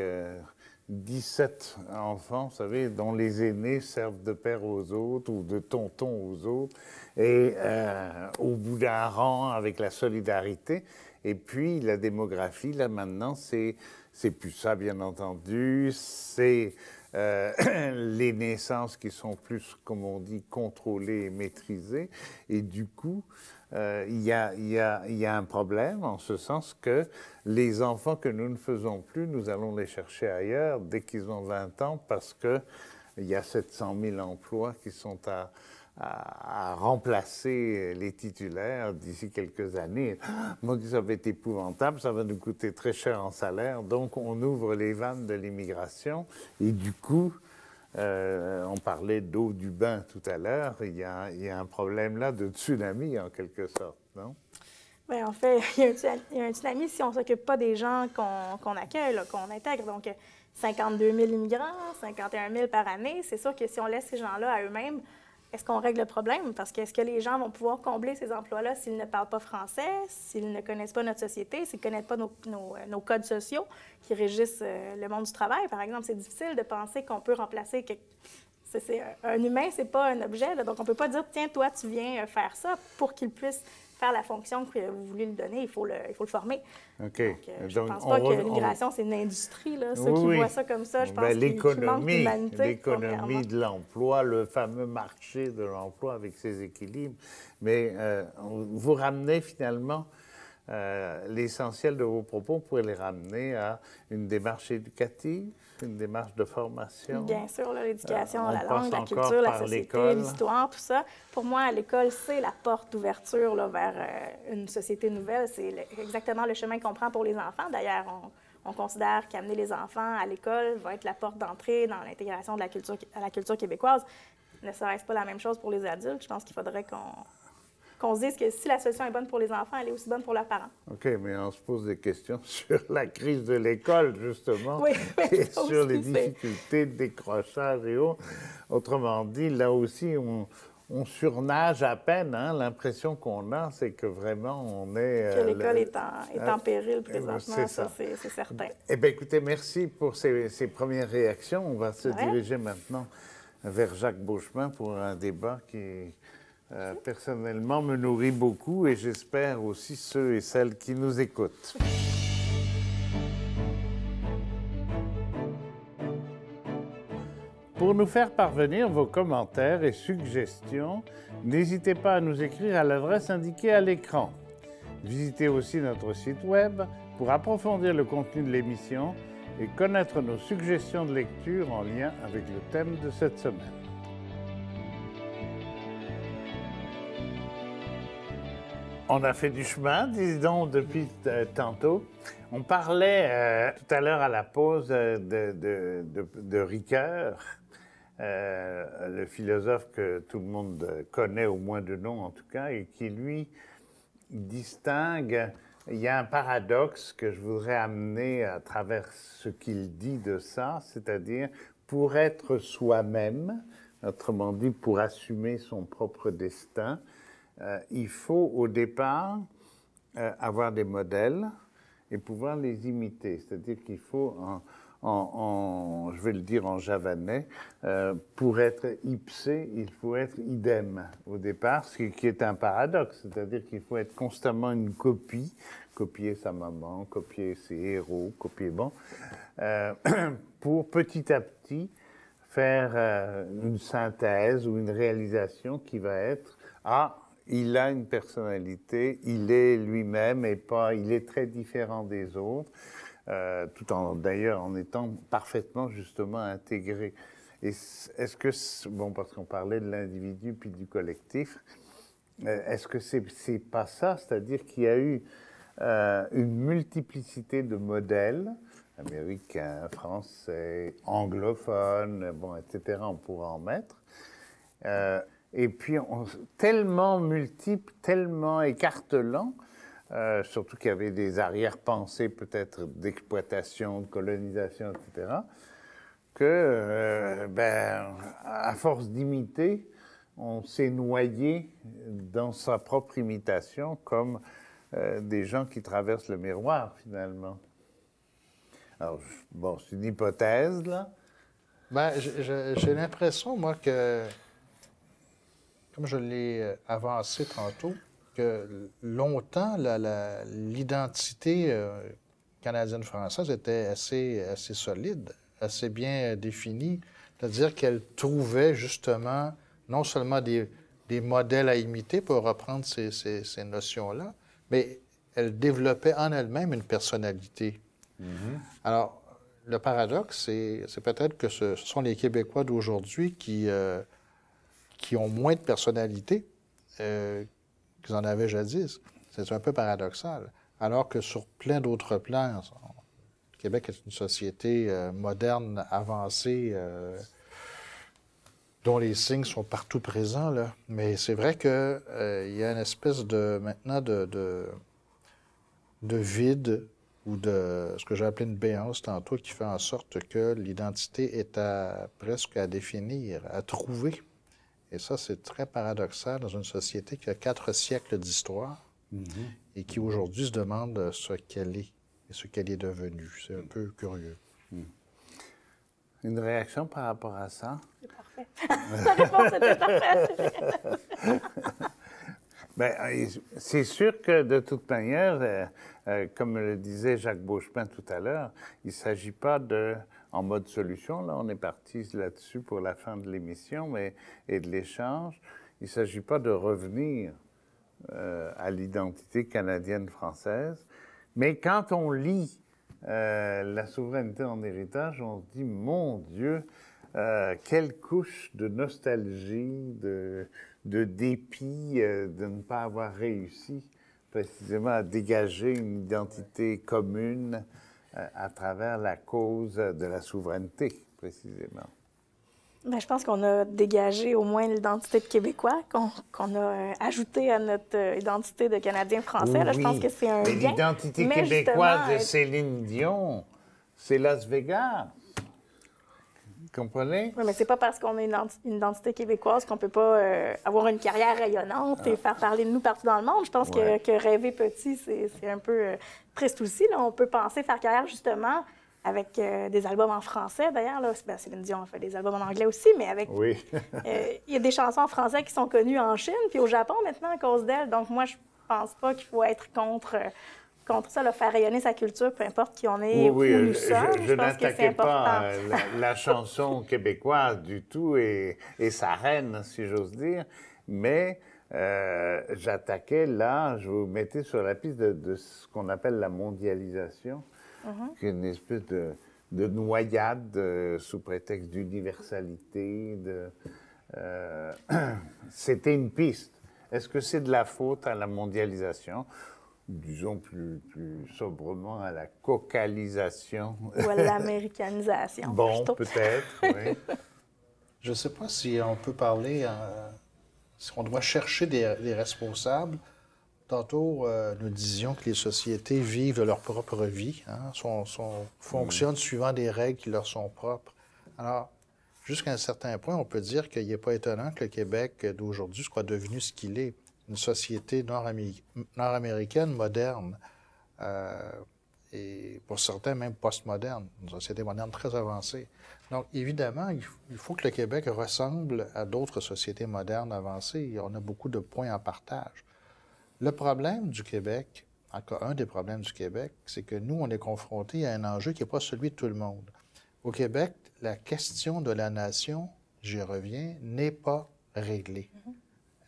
A: 17 enfants, vous savez, dont les aînés servent de père aux autres ou de tonton aux autres, et au bout d'un rang avec la solidarité. Et puis, la démographie, là, maintenant, c'est plus ça, bien entendu, c'est les naissances qui sont plus, comme on dit, contrôlées et maîtrisées. Et du coup, il y a un problème en ce sens que les enfants que nous ne faisons plus, nous allons les chercher ailleurs dès qu'ils ont 20 ans parce qu'il y a 700 000 emplois qui sont à remplacer les titulaires d'ici quelques années. Moi, ça va être épouvantable, ça va nous coûter très cher en salaire. Donc, on ouvre les vannes de l'immigration et du coup, on parlait d'eau du bain tout à l'heure, il y a un problème là de tsunami en quelque sorte, non?
C: Bien, en fait, il y a un tsunami si on ne s'occupe pas des gens qu'on accueille, qu'on intègre. Donc, 52 000 immigrants, 51 000 par année. C'est sûr que si on laisse ces gens-là à eux-mêmes, est-ce qu'on règle le problème? Parce que est-ce que les gens vont pouvoir combler ces emplois-là s'ils ne parlent pas français, s'ils ne connaissent pas notre société, s'ils ne connaissent pas nos codes sociaux qui régissent le monde du travail, par exemple? C'est difficile de penser qu'on peut remplacer un humain, c'est pas un objet. Là, donc, on ne peut pas dire, tiens, toi, tu viens faire ça pour qu'il puisse faire la fonction que vous voulez lui donner, il faut le former.
A: OK.
C: Donc, je ne pense pas que l'immigration, c'est une industrie. Là. Ceux qui voient ça comme ça, je pense qu'il manque d'humanité.
A: L'économie de l'emploi, le fameux marché de l'emploi avec ses équilibres. Mais vous ramenez finalement l'essentiel de vos propos, vous pouvez les ramener à une démarche éducative, une démarche de formation.
C: Bien sûr, l'éducation, la langue, la culture, la société, l'histoire, tout ça. Pour moi, l'école, c'est la porte d'ouverture vers une société nouvelle. C'est exactement le chemin qu'on prend pour les enfants. D'ailleurs, on considère qu'amener les enfants à l'école va être la porte d'entrée dans l'intégration de la culture québécoise. Ne serait-ce pas la même chose pour les adultes? Je pense qu'il faudrait qu'on se dise que si la solution est bonne pour les enfants, elle est aussi bonne pour leurs parents.
A: OK, mais on se pose des questions sur la crise de l'école, justement,
C: oui,
A: et sur les difficultés de décrochage et autres. Autrement dit, là aussi, on surnage à peine. Hein? L'impression qu'on a, c'est que vraiment, on est...
C: Que l'école est en péril présentement, ça c'est certain.
A: Eh bien, écoutez, merci pour ces premières réactions. On va se diriger maintenant vers Jacques Beauchemin pour un débat qui... personnellement, me nourrit beaucoup et j'espère aussi ceux et celles qui nous écoutent. Pour nous faire parvenir vos commentaires et suggestions, n'hésitez pas à nous écrire à l'adresse indiquée à l'écran. Visitez aussi notre site Web pour approfondir le contenu de l'émission et connaître nos suggestions de lecture en lien avec le thème de cette semaine. On a fait du chemin, dis donc, depuis tantôt. On parlait tout à l'heure à la pause de Ricoeur, le philosophe que tout le monde connaît, au moins de nom en tout cas, et qui, lui, distingue... Il y a un paradoxe que je voudrais amener à travers ce qu'il dit de ça, c'est-à-dire pour être soi-même, autrement dit, pour assumer son propre destin, il faut au départ avoir des modèles et pouvoir les imiter. C'est-à-dire qu'il faut, je vais le dire en javanais, pour être ipsé, il faut être idem au départ, ce qui est un paradoxe. C'est-à-dire qu'il faut être constamment une copie, copier sa maman, copier ses héros, copier pour petit à petit faire une synthèse ou une réalisation qui va être il a une personnalité, il est lui-même et il est très différent des autres, tout d'ailleurs en étant parfaitement justement intégré. Et est-ce que, parce qu'on parlait de l'individu puis du collectif, est-ce que c'est pas ça, c'est-à-dire qu'il y a eu une multiplicité de modèles, américains, français, anglophones, etc., on pourra en mettre, et puis, tellement multiples, tellement écartelants, surtout qu'il y avait des arrière-pensées peut-être d'exploitation, de colonisation, etc., que, à force d'imiter, on s'est noyé dans sa propre imitation comme des gens qui traversent le miroir, finalement. Alors, c'est une hypothèse, là.
B: J'ai l'impression, moi, que... Comme je l'ai avancé tantôt, que longtemps, l'identité canadienne-française était assez solide, assez bien définie. C'est-à-dire qu'elle trouvait justement non seulement des modèles à imiter pour reprendre ces notions-là, mais elle développait en elle-même une personnalité. Mm-hmm. Alors, le paradoxe, c'est peut-être que ce sont les Québécois d'aujourd'hui qui ont moins de personnalité qu'ils en avaient jadis. C'est un peu paradoxal. Alors que sur plein d'autres plans, le Québec est une société moderne, avancée, dont les signes sont partout présents, là. Mais c'est vrai qu'il y a une espèce maintenant de vide ou de ce que j'ai appelé une béance tantôt, qui fait en sorte que l'identité est presque à définir, à trouver. Et ça, c'est très paradoxal dans une société qui a 4 siècles d'histoire et qui aujourd'hui se demande ce qu'elle est et ce qu'elle est devenue. C'est un peu curieux.
A: Une réaction par rapport à ça?
C: C'est parfait. La réponse était parfaite.
A: Bien, c'est sûr que de toute manière, comme le disait Jacques Beauchemin tout à l'heure, il ne s'agit pas en mode solution, là on est parti là-dessus pour la fin de l'émission et de l'échange, il ne s'agit pas de revenir à l'identité canadienne-française, mais quand on lit la souveraineté en héritage, on se dit, mon Dieu, quelle couche de nostalgie, de dépit de ne pas avoir réussi précisément à dégager une identité commune à travers la cause de la souveraineté, précisément.
C: Bien, je pense qu'on a dégagé au moins l'identité de Québécois, qu'on a ajouté à notre identité de Canadien-Français.
A: Oui,
C: là, je pense que c'est un
A: mais
C: bien.
A: l'identité
C: Mais
A: québécoise de
C: justement,
A: Céline Dion, c'est Las Vegas. Vous comprenez?
C: Oui, mais c'est pas parce qu'on a une identité québécoise qu'on peut pas avoir une carrière rayonnante et faire parler de nous partout dans le monde. Je pense que rêver petit, c'est un peu triste aussi. Là. On peut penser faire carrière justement avec des albums en français, d'ailleurs. Ben, Céline Dion a fait des albums en anglais aussi, mais avec...
A: Oui.
C: Il y a des chansons en français qui sont connues en Chine puis au Japon maintenant à cause d'elle. Donc moi, je pense pas qu'il faut être contre ça, là, faire rayonner sa culture, peu importe qui on est ou où nous sommes.
A: Je
C: pense que c'est
A: n'attaquais
C: important.
A: pas la chanson québécoise du tout et sa reine, si j'ose dire, mais j'attaquais là, je vous mettais sur la piste de ce qu'on appelle la mondialisation, qui est une espèce de noyade sous prétexte d'universalité. C'était une piste. Est-ce que c'est de la faute à la mondialisation? Disons plus sobrement à la cocalisation.
C: Ou à l'américanisation.
A: Bon, peut-être, oui.
B: Je ne sais pas si on peut parler, si on doit chercher des responsables. Tantôt, nous disions que les sociétés vivent de leur propre vie, hein, fonctionnent suivant des règles qui leur sont propres. Alors, jusqu'à un certain point, on peut dire qu'il n'est pas étonnant que le Québec d'aujourd'hui soit devenu ce qu'il est. Une société nord-américaine moderne, et pour certains même postmoderne, une société moderne très avancée. Donc, évidemment, il faut que le Québec ressemble à d'autres sociétés modernes avancées. On a beaucoup de points en partage. Le problème du Québec, encore un des problèmes du Québec, c'est que nous, on est confrontés à un enjeu qui n'est pas celui de tout le monde. Au Québec, la question de la nation, j'y reviens, n'est pas réglée.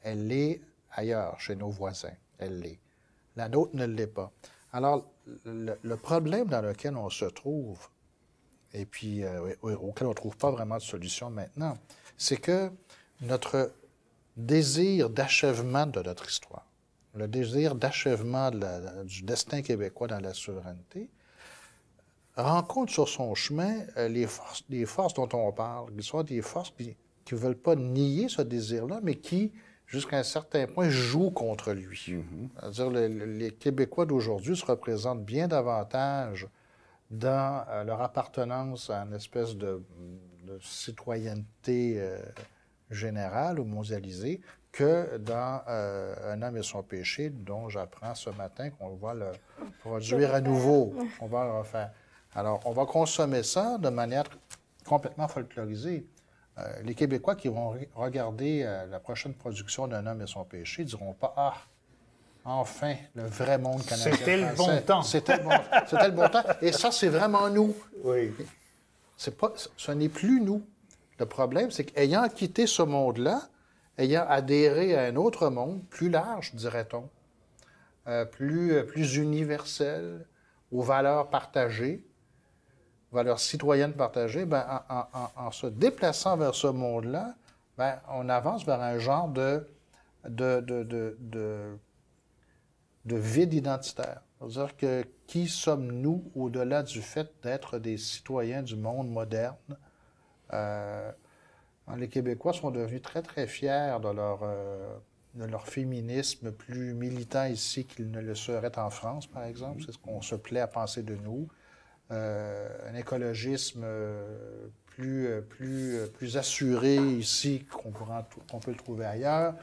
B: Elle est ailleurs, chez nos voisins. Elle l'est. La nôtre ne l'est pas. Alors, le problème dans lequel on se trouve, et puis auquel on ne trouve pas vraiment de solution maintenant, c'est que notre désir d'achèvement de notre histoire, le désir d'achèvement du destin québécois dans la souveraineté, rencontre sur son chemin les forces dont on parle, qui sont des forces qui ne veulent pas nier ce désir-là, mais qui, jusqu'à un certain point, jouent contre lui. C'est-à-dire les Québécois d'aujourd'hui se représentent bien davantage dans leur appartenance à une espèce de citoyenneté générale ou mondialisée que dans Un homme et son péché, dont j'apprends ce matin qu'on va le produire à nouveau, qu'on va le refaire. Alors, on va consommer ça de manière complètement folklorisée. Les Québécois qui vont regarder la prochaine production d'Un homme et son péché ne diront pas « Ah, enfin, le vrai monde canadien. »
A: C'était le bon temps.
B: C'était le bon temps. Et ça, c'est vraiment nous.
A: Oui.
B: Ce n'est plus nous. Le problème, c'est qu'ayant quitté ce monde-là, ayant adhéré à un autre monde, plus large, dirait-on, plus universel, aux valeurs partagées, valeurs citoyennes partagées, ben, en se déplaçant vers ce monde-là, ben, on avance vers un genre de vide identitaire. C'est-à-dire que qui sommes-nous au-delà du fait d'être des citoyens du monde moderne? Les Québécois sont devenus très, très fiers de leur féminisme plus militant ici qu'ils ne le seraient en France, par exemple. C'est ce qu'on se plaît à penser de nous. Un écologisme plus assuré ici qu'on peut le trouver ailleurs.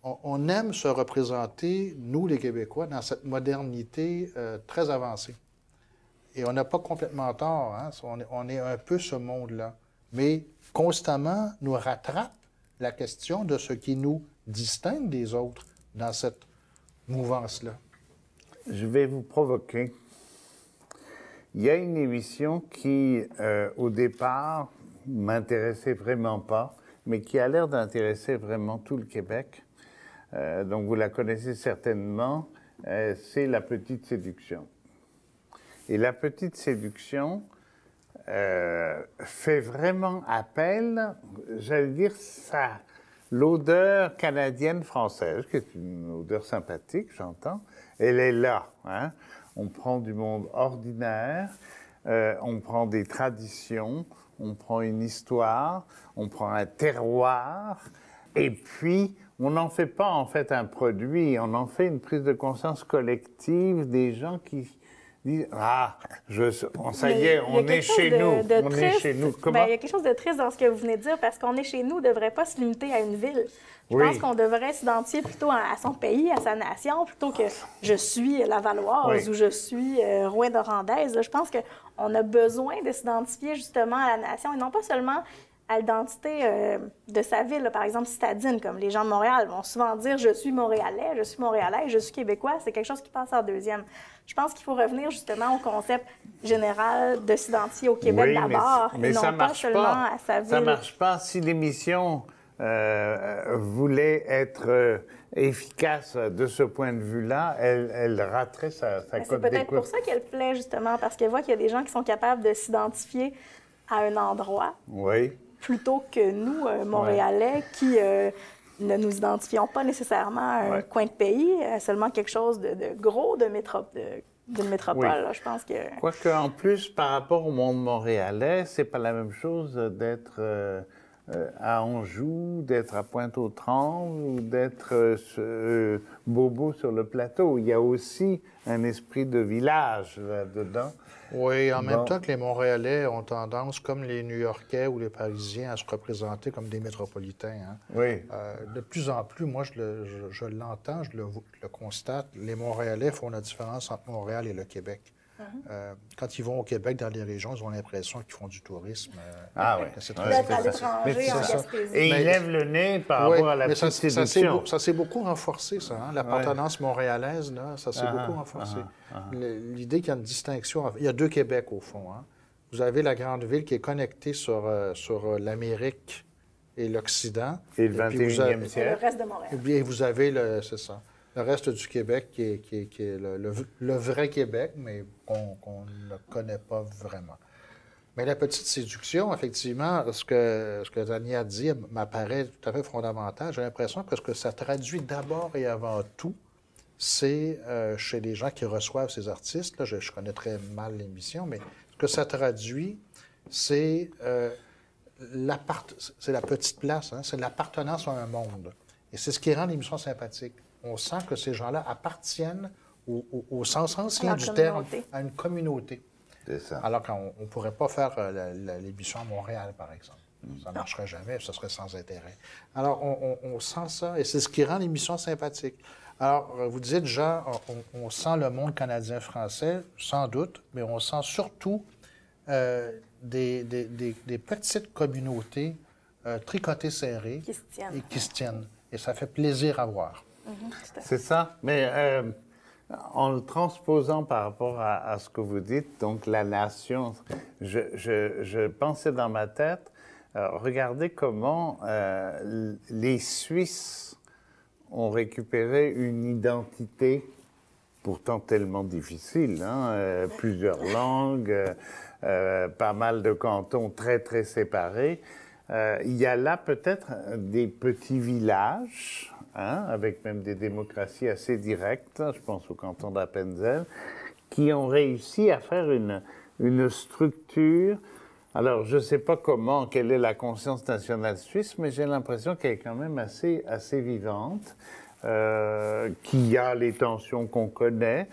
B: On aime se représenter, nous les Québécois, dans cette modernité très avancée. Et on n'a pas complètement tort, hein? On est un peu ce monde-là. Mais constamment nous rattrape la question de ce qui nous distingue des autres dans cette mouvance-là?
A: Je vais vous provoquer. Il y a une émission qui, au départ, m'intéressait vraiment pas, mais qui a l'air d'intéresser vraiment tout le Québec. Donc vous la connaissez certainement, c'est La Petite Séduction. Et La Petite Séduction fait vraiment appel, j'allais dire, ça, l'odeur canadienne-française, qui est une odeur sympathique, j'entends, elle est là. Hein? On prend du monde ordinaire, on prend des traditions, on prend une histoire, on prend un terroir, et puis on n'en fait pas en fait un produit, on en fait une prise de conscience collective des gens qui disent « Ah, ça y est, on est chez nous, on est chez nous. »
C: Comment? Il y a quelque chose de triste dans ce que vous venez de dire, parce qu'on est chez nous ne devrait pas se limiter à une ville. Je pense qu'on devrait s'identifier plutôt à son pays, à sa nation, plutôt que « je suis Lavalloise » ou « je suis Rouyn-Norandaise ». Je pense qu'on a besoin de s'identifier justement à la nation et non pas seulement à l'identité de sa ville, là, par exemple citadine, comme les gens de Montréal vont souvent dire « je suis Montréalais, je suis Montréalais, je suis Québécois », c'est quelque chose qui passe en deuxième. Je pense qu'il faut revenir justement au concept général de s'identifier au Québec d'abord, et non pas seulement à sa ville.
A: Ça ne marche pas. Si l'émission voulait être efficace de ce point de vue-là, elle raterait sa cote d'écoute.
C: C'est peut-être pour ça qu'elle plaît, justement, parce qu'elle voit qu'il y a des gens qui sont capables de s'identifier à un endroit.
A: Oui.
C: Plutôt que nous, Montréalais, qui ne nous identifions pas nécessairement à un coin de pays, seulement quelque chose de gros, d'une métropole. Là, je pense que...
A: Quoique, en plus, par rapport au monde montréalais, c'est pas la même chose d'être à Anjou, d'être à Pointe-aux-Trembles ou d'être bobo sur le plateau. Il y a aussi un esprit de village là-dedans.
B: Oui, en même temps que les Montréalais ont tendance, comme les New-Yorkais ou les Parisiens, à se représenter comme des métropolitains. Hein.
A: Oui.
B: De plus en plus, moi, je l'entends, je le constate, les Montréalais font la différence entre Montréal et le Québec. Quand ils vont au Québec, dans les régions, ils ont l'impression qu'ils font du tourisme.
A: Ah oui.
C: D'être à l'étranger, en Gaspésie.
A: Et ils lèvent le nez par rapport à la petite séduction.
B: Ça s'est beaucoup renforcé, ça. Hein? L'appartenance montréalaise, là, ça s'est beaucoup renforcé. L'idée qu'il y a une distinction. Il y a deux Québec, au fond. Hein? Vous avez la grande ville qui est connectée sur l'Amérique et l'Occident.
A: Et le 21e siècle.
C: Et le reste de Montréal.
B: Et bien, vous avez, c'est ça, le reste du Québec qui est le vrai Québec, mais qu'on ne connaît pas vraiment. Mais la petite séduction, effectivement, ce que Dany a dit m'apparaît tout à fait fondamental. J'ai l'impression que ce que ça traduit d'abord et avant tout, c'est chez les gens qui reçoivent ces artistes, là, je connais très mal l'émission, mais ce que ça traduit, c'est la petite place, hein, c'est l'appartenance à un monde. Et c'est ce qui rend l'émission sympathique. On sent que ces gens-là appartiennent au sens ancien du terme, à une communauté.
A: C'est ça.
B: Alors qu'on ne pourrait pas faire l'émission à Montréal, par exemple. Ça ne marcherait jamais, ce serait sans intérêt. Alors, on sent ça, et c'est ce qui rend l'émission sympathique. Alors, vous disiez déjà, on sent le monde canadien-français, sans doute, mais on sent surtout des petites communautés tricotées serrées et qui se tiennent. Et ça fait plaisir à voir.
A: C'est ça, mais en le transposant par rapport à ce que vous dites, donc la nation, je pensais dans ma tête, regardez comment les Suisses ont récupéré une identité pourtant tellement difficile, hein, plusieurs langues, pas mal de cantons très, très séparés. Il y a là peut-être des petits villages, hein, avec même des démocraties assez directes, je pense au canton d'Appenzell, qui ont réussi à faire une structure. Alors, je ne sais pas quelle est la conscience nationale suisse, mais j'ai l'impression qu'elle est quand même assez vivante, qu'il y a les tensions qu'on connaît,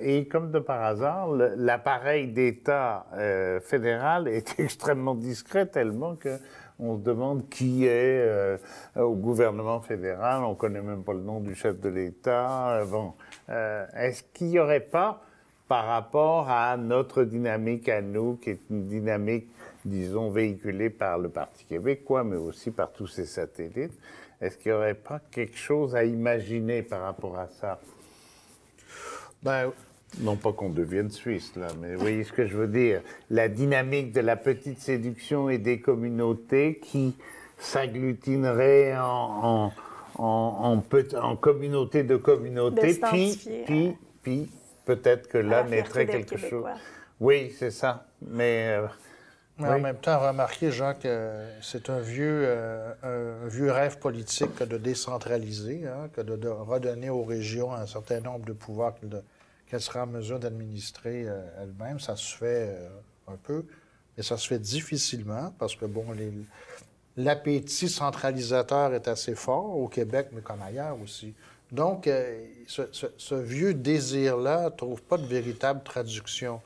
A: et comme de par hasard, l'appareil d'État fédéral est extrêmement discret, tellement que on se demande qui est au gouvernement fédéral. On ne connaît même pas le nom du chef de l'État. Est-ce qu'il n'y aurait pas, par rapport à notre dynamique à nous, qui est une dynamique disons, véhiculée par le Parti québécois, mais aussi par tous ses satellites. Est-ce qu'il n'y aurait pas quelque chose à imaginer par rapport à ça?
B: Ben,
A: non pas qu'on devienne suisse, là, mais vous voyez ce que je veux dire. La dynamique de la petite séduction et des communautés qui s'agglutineraient en communauté de communautés, puis peut-être que là naîtrait quelque chose. Oui, c'est ça. Mais
B: oui. En même temps, remarquez, Jean, que c'est un vieux rêve politique que de décentraliser, hein, que de redonner aux régions un certain nombre de pouvoirs qu'elles seraient en mesure d'administrer elles-mêmes. Ça se fait un peu, mais ça se fait difficilement parce que, bon, l'appétit centralisateur est assez fort au Québec, mais comme ailleurs aussi. Donc, ce vieux désir-là ne trouve pas de véritable traduction.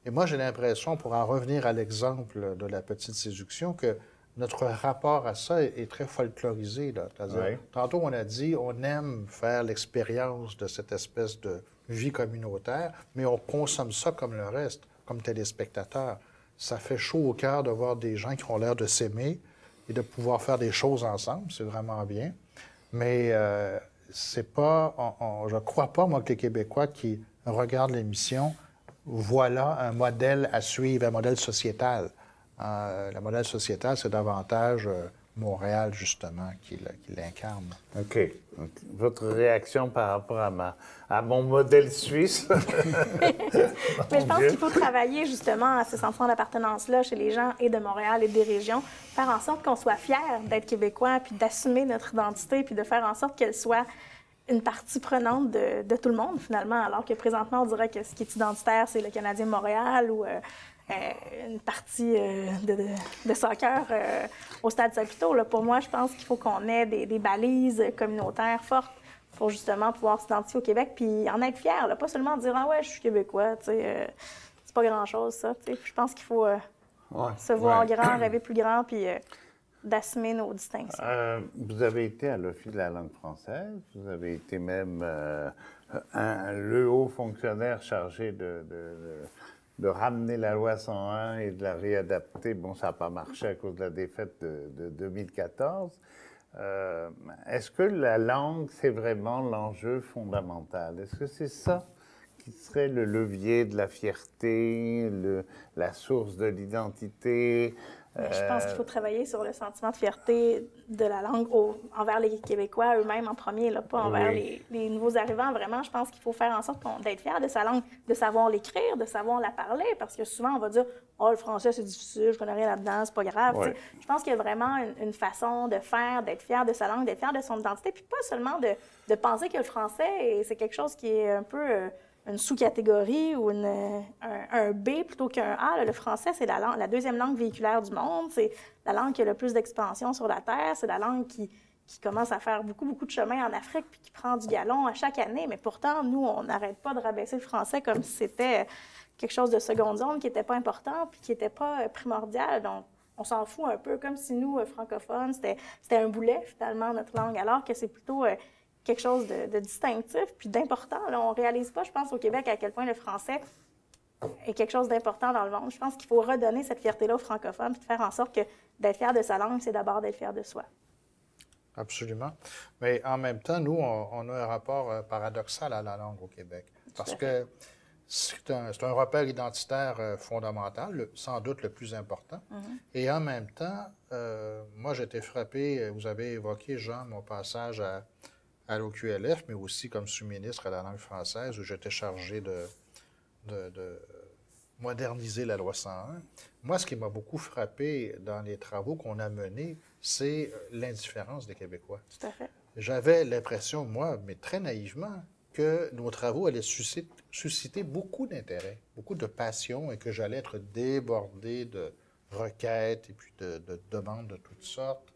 B: Et moi, j'ai l'impression, pour en revenir à l'exemple de la petite séduction, que notre rapport à ça est très folklorisé. C'est-à-dire, tantôt, on a dit, on aime faire l'expérience de cette espèce de vie communautaire, mais on consomme ça comme le reste, comme téléspectateur. Ça fait chaud au cœur de voir des gens qui ont l'air de s'aimer et de pouvoir faire des choses ensemble. C'est vraiment bien. Mais c'est pas... je ne crois pas, moi, que les Québécois qui regardent l'émission... Voilà un modèle à suivre, un modèle sociétal. Le modèle sociétal, c'est davantage Montréal, justement, qui l'incarne.
A: OK. Votre réaction par rapport à mon modèle suisse?
C: Mais je pense qu'il faut travailler, justement, à ce sentiment d'appartenance-là chez les gens et de Montréal et des régions, faire en sorte qu'on soit fiers d'être Québécois, puis d'assumer notre identité, puis de faire en sorte qu'elle soit une partie prenante de tout le monde, finalement, alors que présentement, on dirait que ce qui est identitaire, c'est le Canadien de Montréal ou une partie de soccer au Stade Saputo. Là, pour moi, je pense qu'il faut qu'on ait des balises communautaires fortes pour justement pouvoir s'identifier au Québec puis en être fier, là, pas seulement dire « Ah ouais, je suis québécois », c'est pas grand-chose, ça. Je pense qu'il faut se voir grand, rêver plus grand, puis... d'assumer nos distinctions.
A: Vous avez été à l'Office de la langue française, vous avez été même le haut fonctionnaire chargé de ramener la loi 101 et de la réadapter. Bon, ça n'a pas marché à cause de la défaite de 2014. Est-ce que la langue, c'est vraiment l'enjeu fondamental? Est-ce que c'est ça qui serait le levier de la fierté, la source de l'identité?
C: Je pense qu'il faut travailler sur le sentiment de fierté de la langue envers les Québécois eux-mêmes en premier, là, pas envers les nouveaux arrivants. Vraiment, je pense qu'il faut faire en sorte d'être fier de sa langue, de savoir l'écrire, de savoir la parler, parce que souvent, on va dire « Oh, le français, c'est difficile, je connais rien là-dedans, c'est pas grave. » Je pense qu'il y a vraiment une façon de faire, d'être fier de sa langue, d'être fier de son identité, puis pas seulement de penser que le français, c'est quelque chose qui est un peu... une sous-catégorie ou un B plutôt qu'un A. Là, le français, c'est la deuxième langue véhiculaire du monde. C'est la langue qui a le plus d'expansion sur la Terre. C'est la langue qui commence à faire beaucoup, beaucoup de chemin en Afrique puis qui prend du galon à chaque année. Mais pourtant, nous, on n'arrête pas de rabaisser le français comme si c'était quelque chose de seconde zone qui n'était pas important puis qui n'était pas primordial. Donc, on s'en fout un peu, comme si nous, francophones, c'était un boulet, finalement, notre langue, alors que c'est plutôt... quelque chose de distinctif puis d'important. Là, on ne réalise pas, je pense, au Québec, à quel point le français est quelque chose d'important dans le monde. Je pense qu'il faut redonner cette fierté-là aux francophones puis de faire en sorte que d'être fier de sa langue, c'est d'abord d'être fier de soi.
B: Absolument. Mais en même temps, nous, on a un rapport paradoxal à la langue au Québec. Parce que c'est un repère identitaire fondamental, sans doute le plus important. Et en même temps, moi, j'ai été frappé, vous avez évoqué, Jean, mon passage à l'OQLF, mais aussi comme sous-ministre à la langue française, où j'étais chargé de moderniser la loi 101. Moi, ce qui m'a beaucoup frappé dans les travaux qu'on a menés, c'est l'indifférence des Québécois.
C: Tout à fait.
B: J'avais l'impression, moi, mais très naïvement, que nos travaux allaient susciter beaucoup d'intérêt, beaucoup de passion, et que j'allais être débordé de requêtes et puis de demandes de toutes sortes.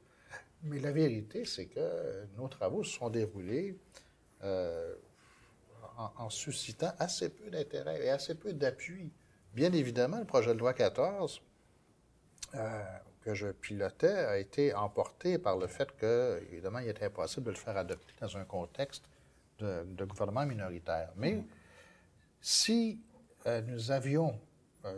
B: Mais la vérité, c'est que nos travaux se sont déroulés en suscitant assez peu d'intérêt et assez peu d'appui. Bien évidemment, le projet de loi 14 que je pilotais a été emporté par le fait que, évidemment, il était impossible de le faire adopter dans un contexte de gouvernement minoritaire. Mais si nous avions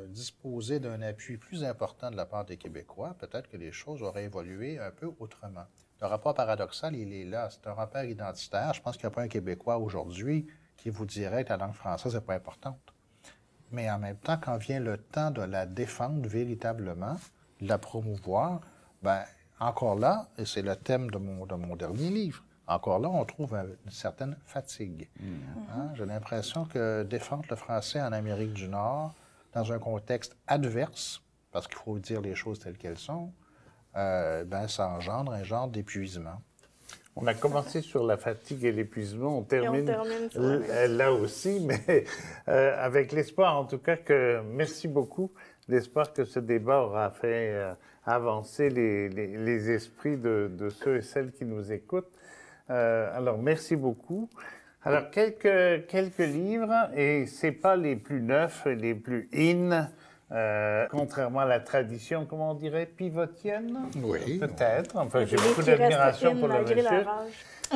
B: disposé d'un appui plus important de la part des Québécois, peut-être que les choses auraient évolué un peu autrement. Le rapport paradoxal, il est là. C'est un repère identitaire. Je pense qu'il n'y a pas un Québécois aujourd'hui qui vous dirait que la langue française n'est pas importante. Mais en même temps, quand vient le temps de la défendre véritablement, de la promouvoir, bien, encore là, et c'est le thème de mon dernier livre, encore là, on trouve une certaine fatigue. Hein? J'ai l'impression que défendre le français en Amérique du Nord, dans un contexte adverse, parce qu'il faut dire les choses telles qu'elles sont, ben, ça engendre un genre d'épuisement.
A: On a commencé sur la fatigue et l'épuisement, on termine
C: sur
A: là aussi, mais avec l'espoir en tout cas que, merci beaucoup, l'espoir que ce débat aura fait avancer les esprits de ceux et celles qui nous écoutent. Alors, merci beaucoup. Alors, quelques livres, et ce n'est pas les plus neufs, les plus in, contrairement à la tradition, comment on dirait, pivotienne?
B: Oui.
A: Peut-être. Enfin, j'ai beaucoup d'admiration pour le monsieur.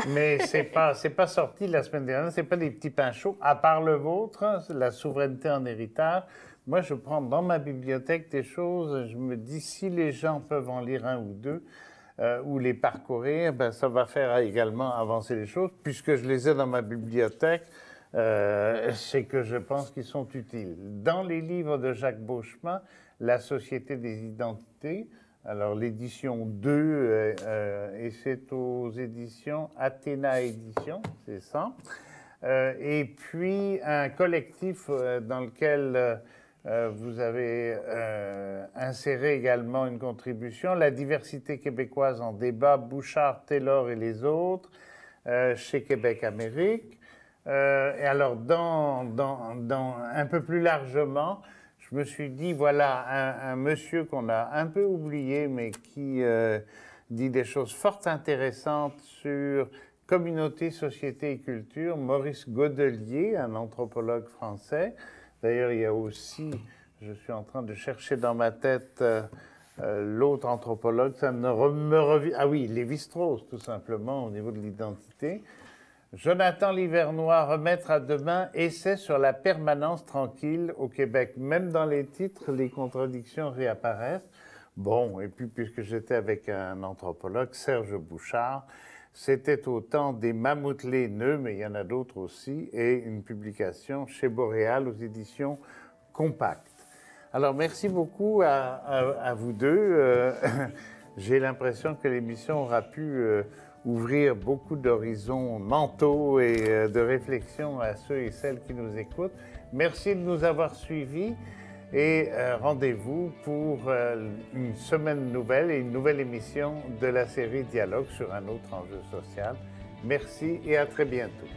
A: Mais c'est pas sorti la semaine dernière, c'est pas des petits pains chauds, à part le vôtre, la souveraineté en héritage. Moi, je prends dans ma bibliothèque des choses, je me dis, si les gens peuvent en lire un ou deux, ou les parcourir, ben, ça va faire également avancer les choses. Puisque je les ai dans ma bibliothèque, c'est que je pense qu'ils sont utiles. Dans les livres de Jacques Beauchemin, La Société des identités, alors l'édition 2, et c'est aux éditions Athéna Éditions, c'est ça. Et puis un collectif dans lequel vous avez inséré également une contribution, La diversité québécoise en débat, Bouchard, Taylor et les autres, chez Québec Amérique. Et alors, un peu plus largement, je me suis dit, voilà, un monsieur qu'on a un peu oublié, mais qui dit des choses fort intéressantes sur communauté, société et culture, Maurice Godelier, un anthropologue français. D'ailleurs, il y a aussi, je suis en train de chercher dans ma tête l'autre anthropologue, ça me revient. Ah oui, Lévi-Strauss, tout simplement, au niveau de l'identité. Jonathan Livernois, Remettre à demain, essai sur la permanence tranquille au Québec. Même dans les titres, les contradictions réapparaissent. Bon, et puis puisque j'étais avec un anthropologue, Serge Bouchard, c'était au temps des mammouths laineux, mais il y en a d'autres aussi, et une publication chez Boréal aux éditions Compact. Alors, merci beaucoup à vous deux. J'ai l'impression que l'émission aura pu ouvrir beaucoup d'horizons mentaux et de réflexion à ceux et celles qui nous écoutent. Merci de nous avoir suivis et rendez-vous pour une semaine nouvelle et une nouvelle émission de la série Dialogue sur un autre enjeu social. Merci et à très bientôt.